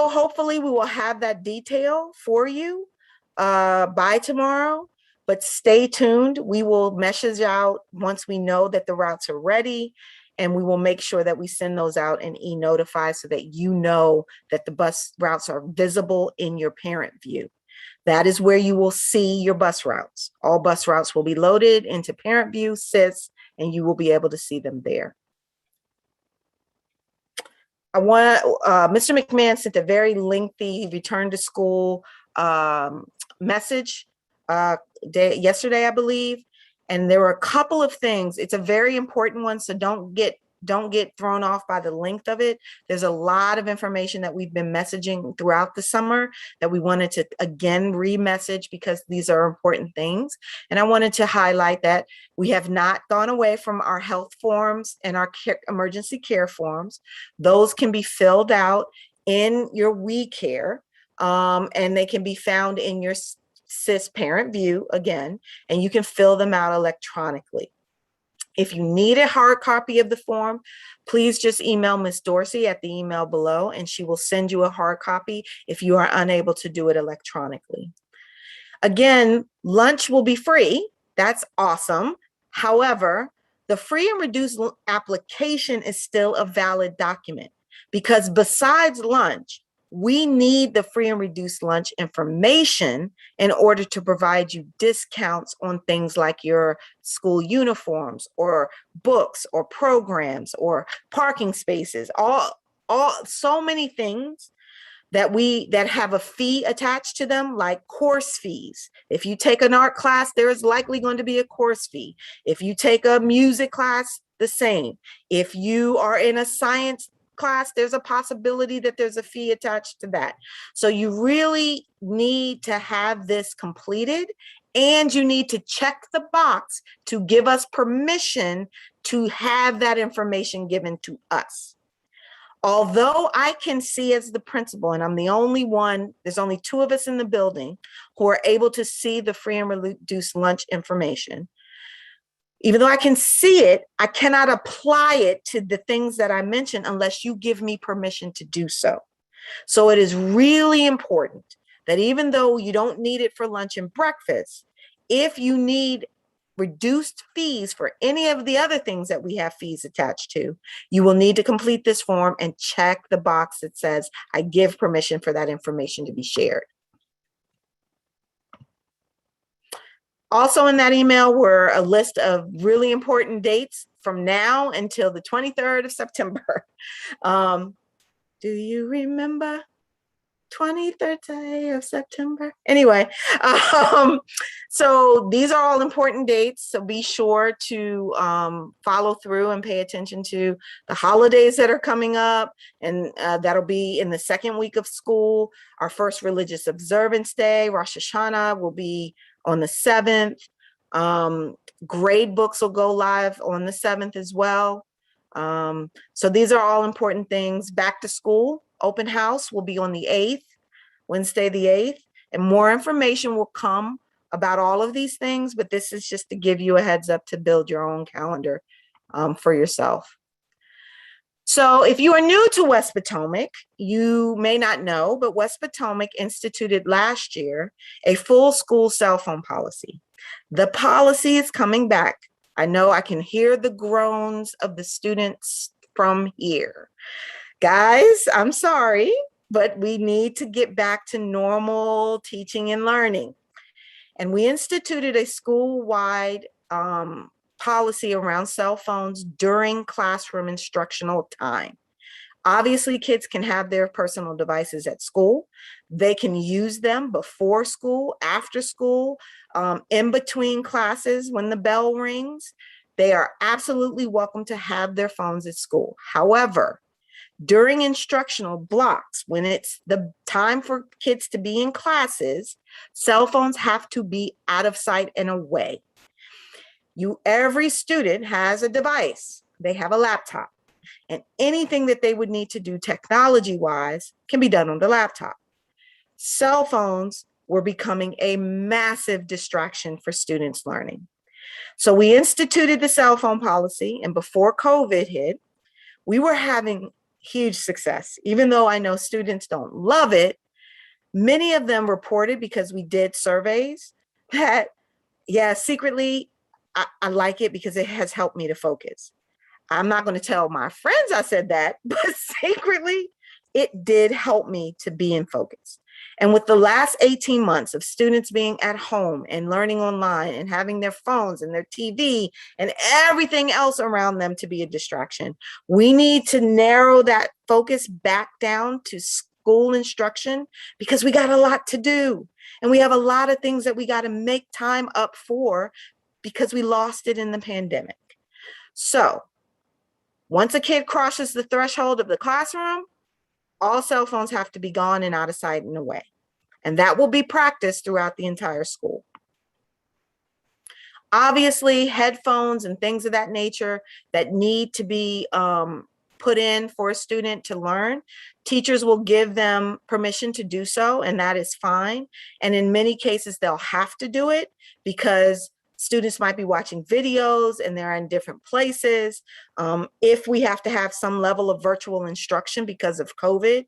S1: hopefully we will have that detail for you by tomorrow, but stay tuned. We will message out once we know that the routes are ready, and we will make sure that we send those out and e-notify so that you know that the bus routes are visible in your parent view. That is where you will see your bus routes. All bus routes will be loaded into parent view, SIS, and you will be able to see them there. Mr. McMahon sent a very lengthy return to school message yesterday, I believe. And there were a couple of things. It's a very important one, so don't get thrown off by the length of it. There's a lot of information that we've been messaging throughout the summer that we wanted to again re-message, because these are important things. And I wanted to highlight that we have not gone away from our health forms and our emergency care forms. Those can be filled out in your WeCare, and they can be found in your SIS parent view again, and you can fill them out electronically. If you need a hard copy of the form, please just email Ms. Dorsey at the email below, and she will send you a hard copy if you are unable to do it electronically. Again, lunch will be free. That's awesome. However, the free and reduced application is still a valid document, because besides lunch, we need the free and reduced lunch information in order to provide you discounts on things like your school uniforms or books or programs or parking spaces, so many things that have a fee attached to them, like course fees. If you take an art class, there is likely going to be a course fee. If you take a music class, the same. If you are in a science class, there's a possibility that there's a fee attached to that. So you really need to have this completed, and you need to check the box to give us permission to have that information given to us. Although I can see as the principal, and I'm the only one, there's only 2 of us in the building who are able to see the free and reduced lunch information. Even though I can see it, I cannot apply it to the things that I mentioned unless you give me permission to do so. So it is really important that even though you don't need it for lunch and breakfast, if you need reduced fees for any of the other things that we have fees attached to, you will need to complete this form and check the box that says, I give permission for that information to be shared. Also in that email were a list of really important dates from now until the 23rd of September. Do you remember 23rd day of September? Anyway, so these are all important dates. So be sure to follow through and pay attention to the holidays that are coming up. And that'll be in the second week of school. Our first religious observance day, Rosh Hashanah, will be on the 7th. Grade books will go live on the 7th as well. So these are all important things. Back to school open house will be on the 8th, Wednesday the 8th, and more information will come about all of these things, but this is just to give you a heads up to build your own calendar for yourself. So if you are new to West Potomac, you may not know, but West Potomac instituted last year a full school cell phone policy. The policy is coming back. I know I can hear the groans of the students from here. Guys, I'm sorry, but we need to get back to normal teaching and learning. And we instituted a school-wide policy around cell phones during classroom instructional time. Obviously, kids can have their personal devices at school. They can use them before school, after school, in between classes when the bell rings. They are absolutely welcome to have their phones at school. However, during instructional blocks, when it's the time for kids to be in classes, cell phones have to be out of sight and away. Every student has a device. They have a laptop, and anything that they would need to do technology-wise can be done on the laptop. Cell phones were becoming a massive distraction for students learning. So we instituted the cell phone policy, and before COVID hit, we were having huge success. Even though I know students don't love it, many of them reported, because we did surveys, that, yeah, secretly, I like it because it has helped me to focus. I'm not going to tell my friends I said that, but secretly, it did help me to be in focus. And with the last 18 months of students being at home and learning online and having their phones and their TV and everything else around them to be a distraction, we need to narrow that focus back down to school instruction, because we got a lot to do. And we have a lot of things that we got to make time up for because we lost it in the pandemic. So once a kid crosses the threshold of the classroom, all cell phones have to be gone and out of sight and away. And that will be practiced throughout the entire school. Obviously, headphones and things of that nature that need to be put in for a student to learn, teachers will give them permission to do so, and that is fine. And in many cases, they'll have to do it because Students might be watching videos and they're in different places. If we have to have some level of virtual instruction because of COVID,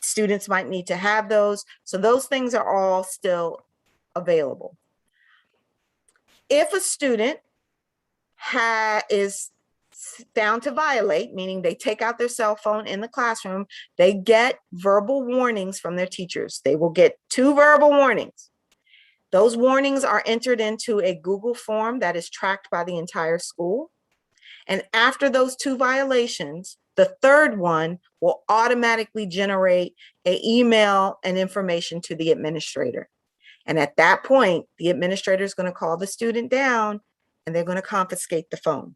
S1: students might need to have those. So those things are all still available. If a student is found to violate, meaning they take out their cell phone in the classroom, they get verbal warnings from their teachers. They will get 2 verbal warnings. Those warnings are entered into a Google form that is tracked by the entire school. And after those 2 violations, the 3rd one will automatically generate an email and information to the administrator. And at that point, the administrator is going to call the student down and they're going to confiscate the phone.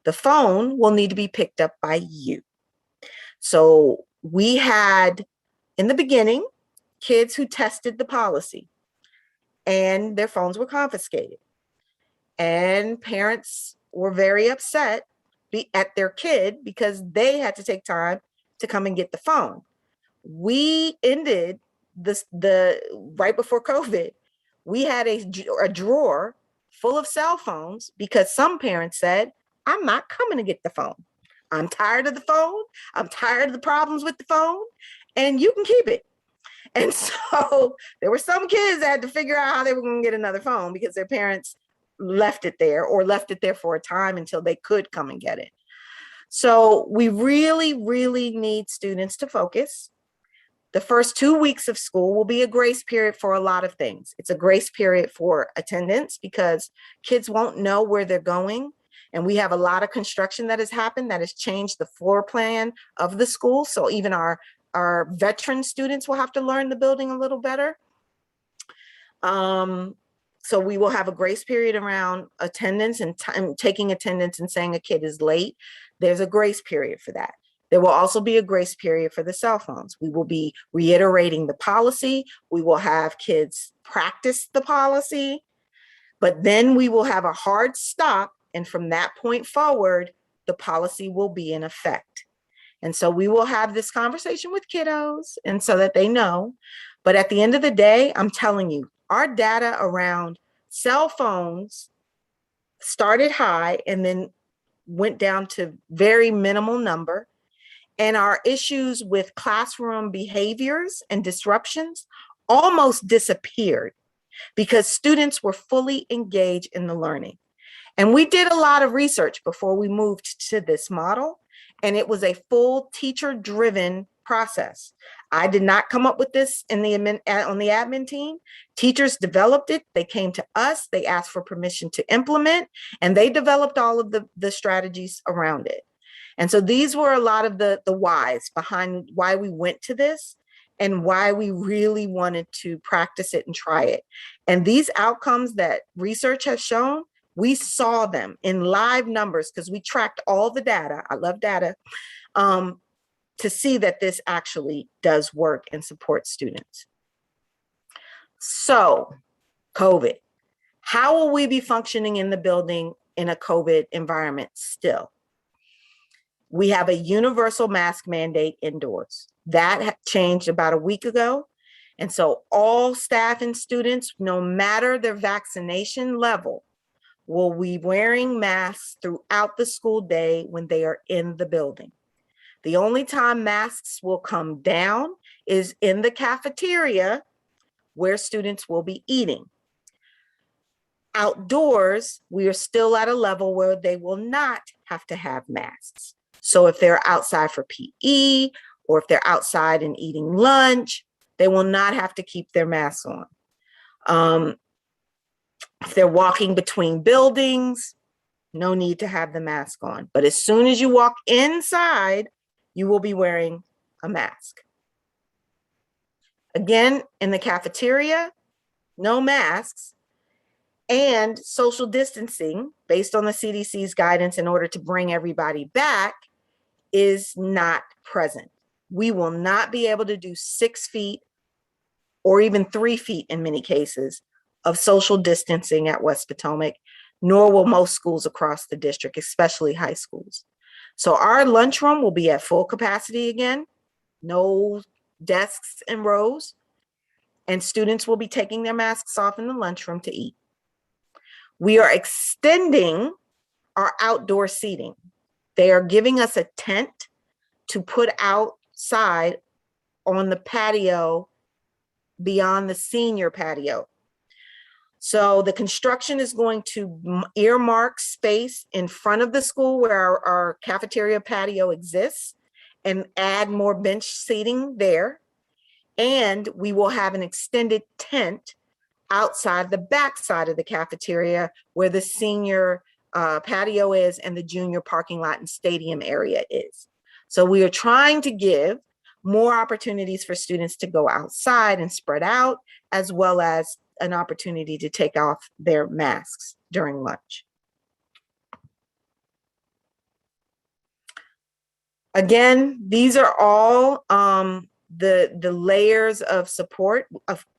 S1: The phone will need to be picked up by you. So we had, in the beginning, kids who tested the policy and their phones were confiscated. And parents were very upset at their kid because they had to take time to come and get the phone. We ended right before COVID, we had a drawer full of cell phones because some parents said, I'm not coming to get the phone. I'm tired of the phone. I'm tired of the problems with the phone, and you can keep it. And so there were some kids that had to figure out how they were going to get another phone because their parents left it there or left it there for a time until they could come and get it. So we really, really need students to focus. The first 2 weeks of school will be a grace period for a lot of things. It's a grace period for attendance because kids won't know where they're going. And we have a lot of construction that has happened that has changed the floor plan of the school. So even our veteran students will have to learn the building a little better. So we will have a grace period around attendance and taking attendance and saying a kid is late. There's a grace period for that. There will also be a grace period for the cell phones. We will be reiterating the policy. We will have kids practice the policy, but then we will have a hard stop. And from that point forward, the policy will be in effect. And so we will have this conversation with kiddos and so that they know. But at the end of the day, I'm telling you, our data around cell phones started high and then went down to very minimal number. And our issues with classroom behaviors and disruptions almost disappeared because students were fully engaged in the learning. And we did a lot of research before we moved to this model, and it was a full teacher-driven process. I did not come up with this on the admin team. Teachers developed it. They came to us. They asked for permission to implement, and they developed all of the strategies around it. And so these were a lot of the whys behind why we went to this and why we really wanted to practice it and try it. And these outcomes that research has shown, we saw them in live numbers because we tracked all the data. I love data, to see that this actually does work and support students. So COVID, how will we be functioning in the building in a COVID environment still? We have a universal mask mandate indoors. That changed about a week ago. And so all staff and students, no matter their vaccination level, will be wearing masks throughout the school day when they are in the building. The only time masks will come down is in the cafeteria where students will be eating. Outdoors, we are still at a level where they will not have to have masks. So if they're outside for PE or if they're outside and eating lunch, they will not have to keep their masks on. If they're walking between buildings, no need to have the mask on. But as soon as you walk inside, you will be wearing a mask. Again, in the cafeteria, no masks, and social distancing based on the CDC's guidance in order to bring everybody back is not present. We will not be able to do 6 feet or even 3 feet in many cases of social distancing at West Potomac, nor will most schools across the district, especially high schools. So our lunchroom will be at full capacity again, no desks and rows, and students will be taking their masks off in the lunchroom to eat. We are extending our outdoor seating. They are giving us a tent to put outside on the patio beyond the senior patio. So the construction is going to earmark space in front of the school where our cafeteria patio exists and add more bench seating there. And we will have an extended tent outside the back side of the cafeteria where the senior patio is and the junior parking lot and stadium area is. So we are trying to give more opportunities for students to go outside and spread out, as well as an opportunity to take off their masks during lunch. Again, these are all the layers of support.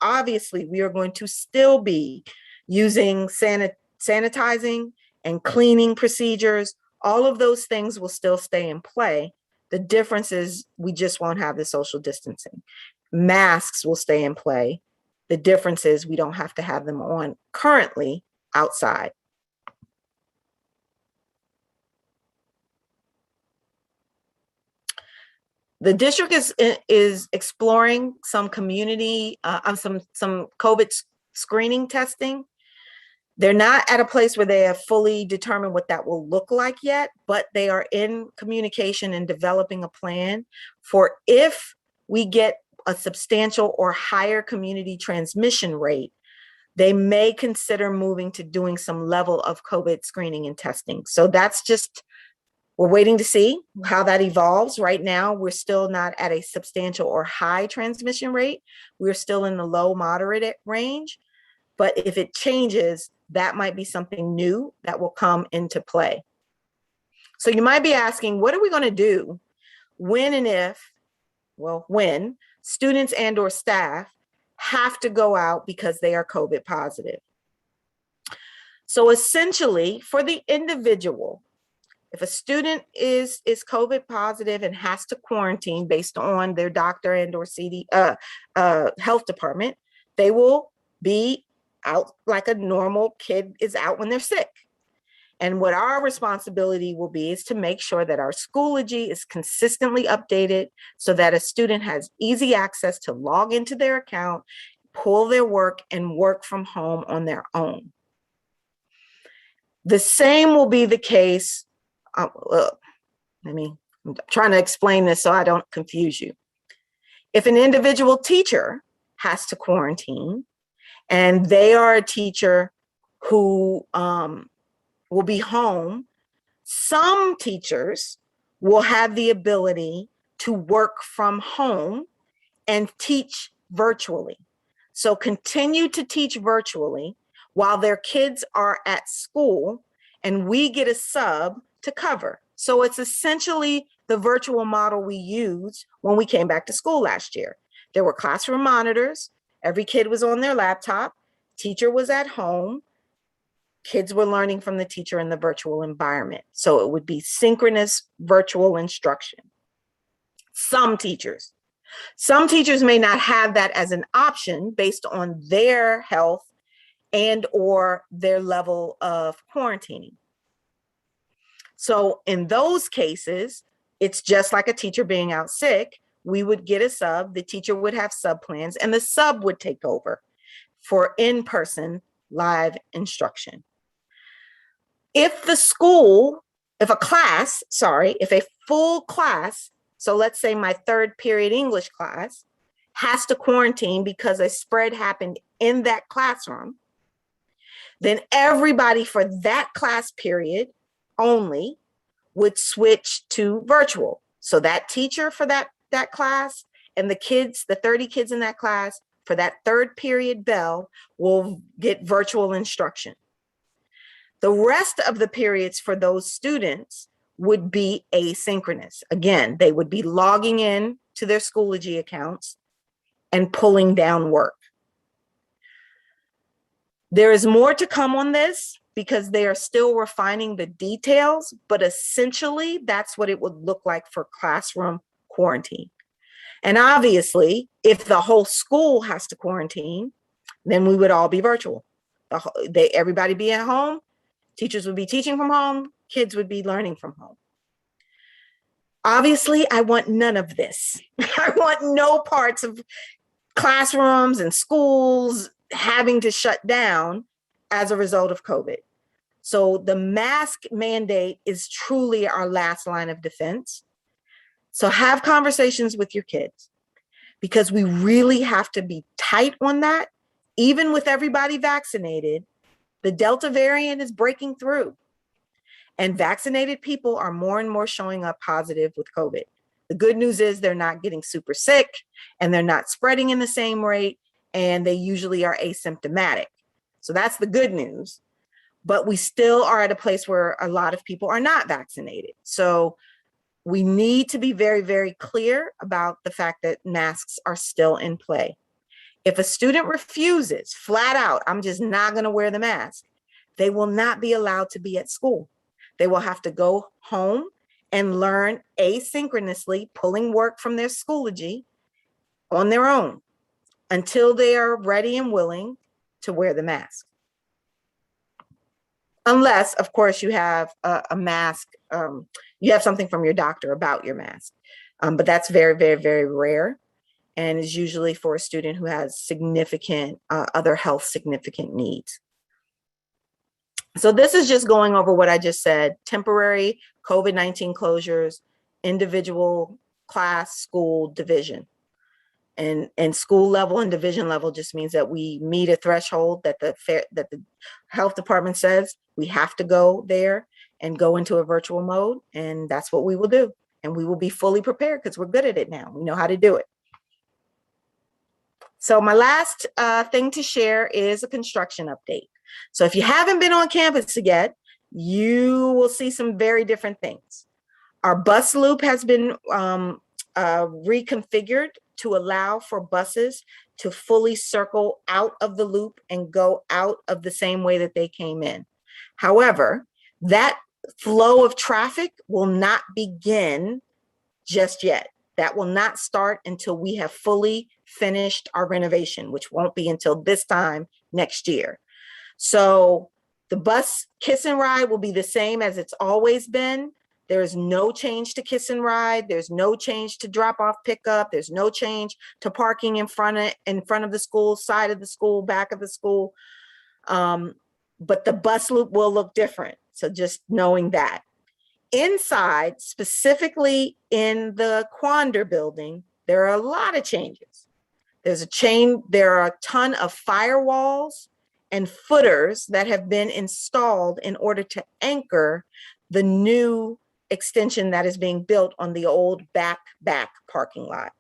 S1: Obviously, we are going to still be using sanitizing and cleaning procedures. All of those things will still stay in play. The difference is we just won't have the social distancing. Masks will stay in play. The difference is we don't have to have them on currently outside. The district is exploring some community, some COVID screening testing. They're not at a place where they have fully determined what that will look like yet, but they are in communication and developing a plan for if we get a substantial or higher community transmission rate, they may consider moving to doing some level of COVID screening and testing. So that's just, we're waiting to see how that evolves. Right now, we're still not at a substantial or high transmission rate. We're still in the low moderate range. But if it changes, that might be something new that will come into play. So you might be asking, what are we going to do when and if, well, when students and or staff have to go out because they are COVID positive? So essentially, for the individual, if a student is COVID positive and has to quarantine based on their doctor and or health department, they will be out like a normal kid is out when they're sick. And what our responsibility will be is to make sure that our Schoology is consistently updated so that a student has easy access to log into their account, pull their work, and work from home on their own. The same will be the case. I'm trying to explain this so I don't confuse you. If an individual teacher has to quarantine and they are a teacher who will be home, some teachers will have the ability to work from home and teach virtually. So continue to teach virtually while their kids are at school, and we get a sub to cover. So it's essentially the virtual model we used when we came back to school last year. There were classroom monitors. Every kid was on their laptop. Teacher was at home. Kids were learning from the teacher in the virtual environment. So it would be synchronous virtual instruction. Some teachers may not have that as an option based on their health and or their level of quarantining. So in those cases, it's just like a teacher being out sick. We would get a sub, the teacher would have sub plans, and the sub would take over for in-person live instruction. If a full class, so let's say my third period English class, has to quarantine because a spread happened in that classroom, then everybody for that class period only would switch to virtual. So that teacher for that class and the kids, the 30 kids in that class for that third period bell will get virtual instruction. The rest of the periods for those students would be asynchronous. Again, they would be logging in to their Schoology accounts and pulling down work. There is more to come on this because they are still refining the details, but essentially that's what it would look like for classroom quarantine. And obviously, if the whole school has to quarantine, then we would all be virtual. Everybody be at home, teachers would be teaching from home, kids would be learning from home. Obviously, I want none of this. I want no parts of classrooms and schools having to shut down as a result of COVID. So the mask mandate is truly our last line of defense. So have conversations with your kids, because we really have to be tight on that. Even with everybody vaccinated, the Delta variant is breaking through, and vaccinated people are more and more showing up positive with COVID. The good news is they're not getting super sick, and they're not spreading in the same rate, and they usually are asymptomatic. So that's the good news. But we still are at a place where a lot of people are not vaccinated. So we need to be very, very clear about the fact that masks are still in play. If a student refuses flat out, I'm just not going to wear the mask, they will not be allowed to be at school. They will have to go home and learn asynchronously, pulling work from their Schoology on their own until they are ready and willing to wear the mask. Unless, of course, you have a mask, you have something from your doctor about your mask. But that's very, very, very rare, and is usually for a student who has significant other health significant needs. So this is just going over what I just said: temporary COVID-19 closures, individual, class, school, division. And school level and division level just means that we meet a threshold that the health department says we have to go there and go into a virtual mode, and that's what we will do. And we will be fully prepared because we're good at it now. We know how to do it. So my last thing to share is a construction update. So if you haven't been on campus yet, you will see some very different things. Our bus loop has been reconfigured to allow for buses to fully circle out of the loop and go out of the same way that they came in. However, that flow of traffic will not begin just yet. That will not start until we have fully finished our renovation, which won't be until this time next year. So the bus kiss and ride will be the same as it's always been. There is no change to kiss and ride. There's no change to drop off pickup. There's no change to parking in front of the school, side of the school, back of the school. But the bus loop will look different. So just knowing that. Inside, specifically in the Quander building, there are a lot of changes. There are a ton of firewalls and footers that have been installed in order to anchor the new extension that is being built on the old back parking lot.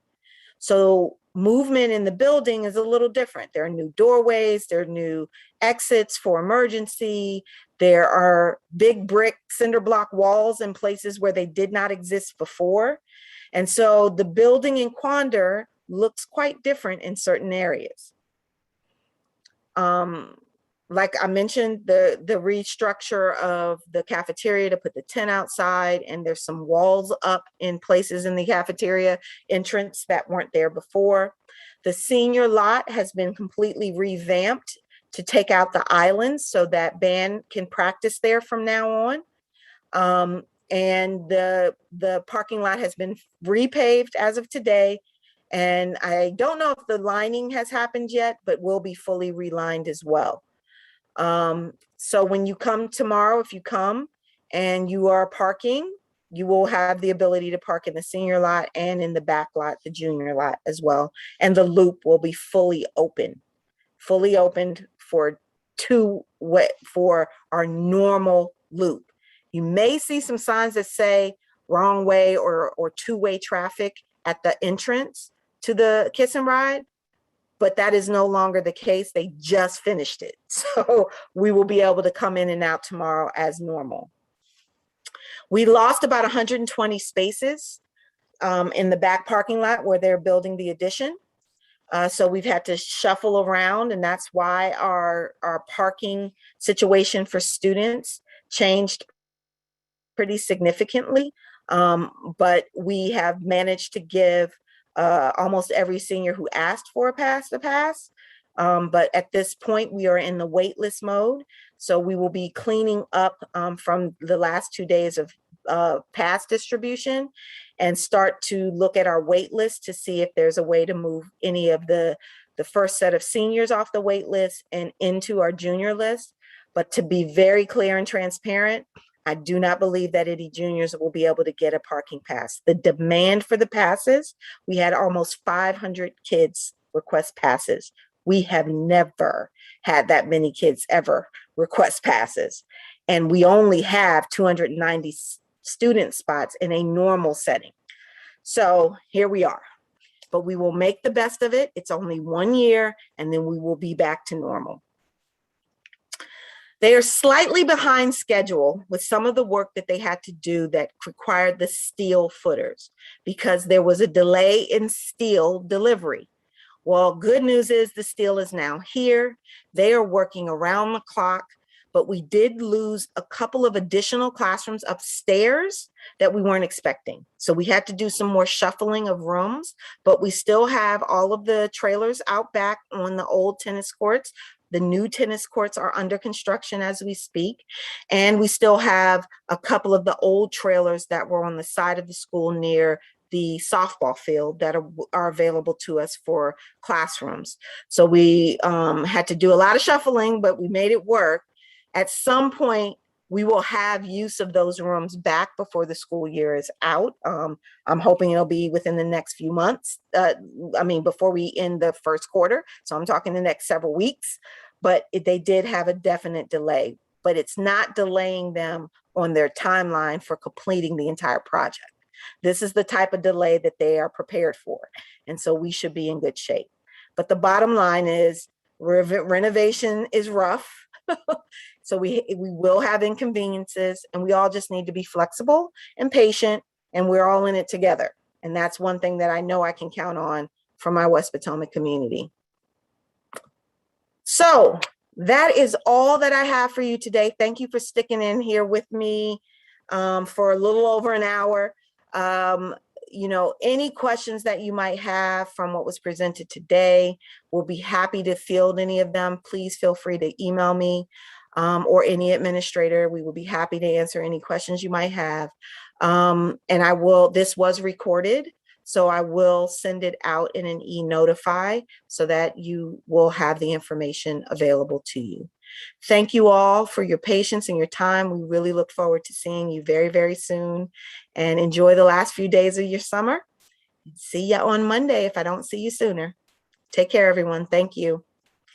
S1: So movement in the building is a little different. There are new doorways, there are new exits for emergency. There are big brick cinder block walls in places where they did not exist before. And so the building in Quander looks quite different in certain areas. Like I mentioned, the restructure of the cafeteria to put the tent outside, and there's some walls up in places in the cafeteria entrance that weren't there before. The senior lot has been completely revamped to take out the islands so that band can practice there from now on. And the parking lot has been repaved as of today. And I don't know if the lining has happened yet, but will be fully relined as well. So when you come tomorrow, if you come and you are parking, you will have the ability to park in the senior lot and in the back lot, the junior lot as well. And the loop will be fully opened for our normal loop. You may see some signs that say wrong way or two-way traffic at the entrance to the kiss and ride, but that is no longer the case. They just finished it. So we will be able to come in and out tomorrow as normal. We lost about 120 spaces in the back parking lot where they're building the addition. So we've had to shuffle around, and that's why our parking situation for students changed pretty significantly. But we have managed to give almost every senior who asked for a pass. But at this point, we are in the wait list mode. So we will be cleaning up from the last 2 days of pass distribution and start to look at our wait list to see if there's a way to move any of the first set of seniors off the wait list and into our junior list. But to be very clear and transparent, I do not believe that any juniors will be able to get a parking pass. The demand for the passes, we had almost 500 kids request passes. We have never had that many kids ever request passes. And we only have 290 student spots in a normal setting. So here we are. But we will make the best of it. It's only 1 year, and then we will be back to normal. They are slightly behind schedule with some of the work that they had to do that required the steel footers because there was a delay in steel delivery. Well, good news is the steel is now here. They are working around the clock, but we did lose a couple of additional classrooms upstairs that we weren't expecting. So we had to do some more shuffling of rooms, but we still have all of the trailers out back on the old tennis courts. The new tennis courts are under construction as we speak. And we still have a couple of the old trailers that were on the side of the school near the softball field that are available to us for classrooms. So we had to do a lot of shuffling, but we made it work. At some point, we will have use of those rooms back before the school year is out. I'm hoping it'll be within the next few months. Before we end the first quarter. So I'm talking the next several weeks, but they did have a definite delay, but it's not delaying them on their timeline for completing the entire project. This is the type of delay that they are prepared for. And so we should be in good shape. But the bottom line is renovation is rough. So we will have inconveniences, and we all just need to be flexible and patient, and we're all in it together. And that's one thing that I know I can count on from my West Potomac community. So that is all that I have for you today. Thank you for sticking in here with me for a little over an hour. Any questions that you might have from what was presented today, we'll be happy to field any of them. Please feel free to email me or any administrator. We will be happy to answer any questions you might have. This was recorded, so I will send it out in an e-notify so that you will have the information available to you. Thank you all for your patience and your time. We really look forward to seeing you very, very soon, and enjoy the last few days of your summer. See you on Monday if I don't see you sooner. Take care, everyone. Thank you.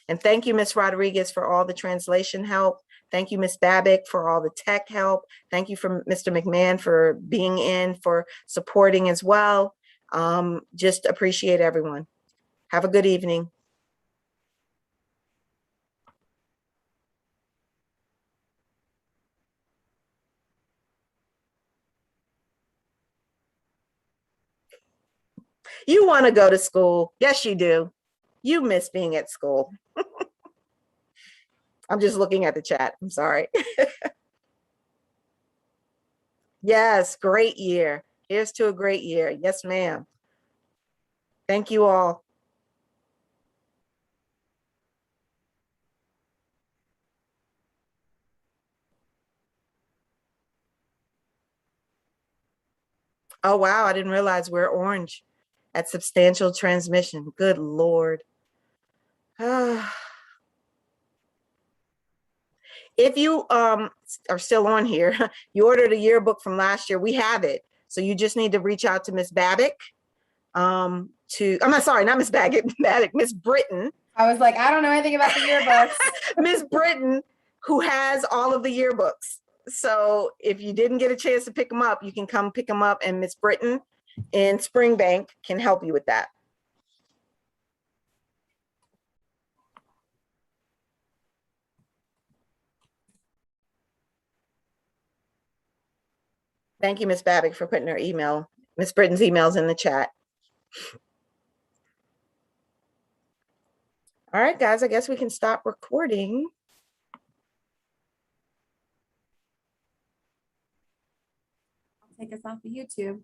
S1: And thank you, Ms. Rodriguez, for all the translation help. Thank you, Ms. Babick, for all the tech help. Thank you for Mr. McMahon for being in, for supporting as well. Just appreciate everyone. Have a good evening. You want to go to school. Yes, you do. You miss being at school. I'm just looking at the chat. I'm sorry. Yes, great year. Here's to a great year. Yes, ma'am. Thank you all. Oh, wow. I didn't realize we're orange at substantial transmission. Good Lord. If you are still on here, you ordered a yearbook from last year. We have it. So you just need to reach out to Miss Babick. I'm not sorry, not Miss Babick, Miss Britton.
S2: I was like, I don't know anything about the yearbooks.
S1: Miss Britton, who has all of the yearbooks. So if you didn't get a chance to pick them up, you can come pick them up, and Miss Britton in Springbank can help you with that. Thank you, Miss Babick, for putting her email. Miss Britton's email's in the chat. All right, guys, I guess we can stop recording.
S2: I'll take us off of YouTube.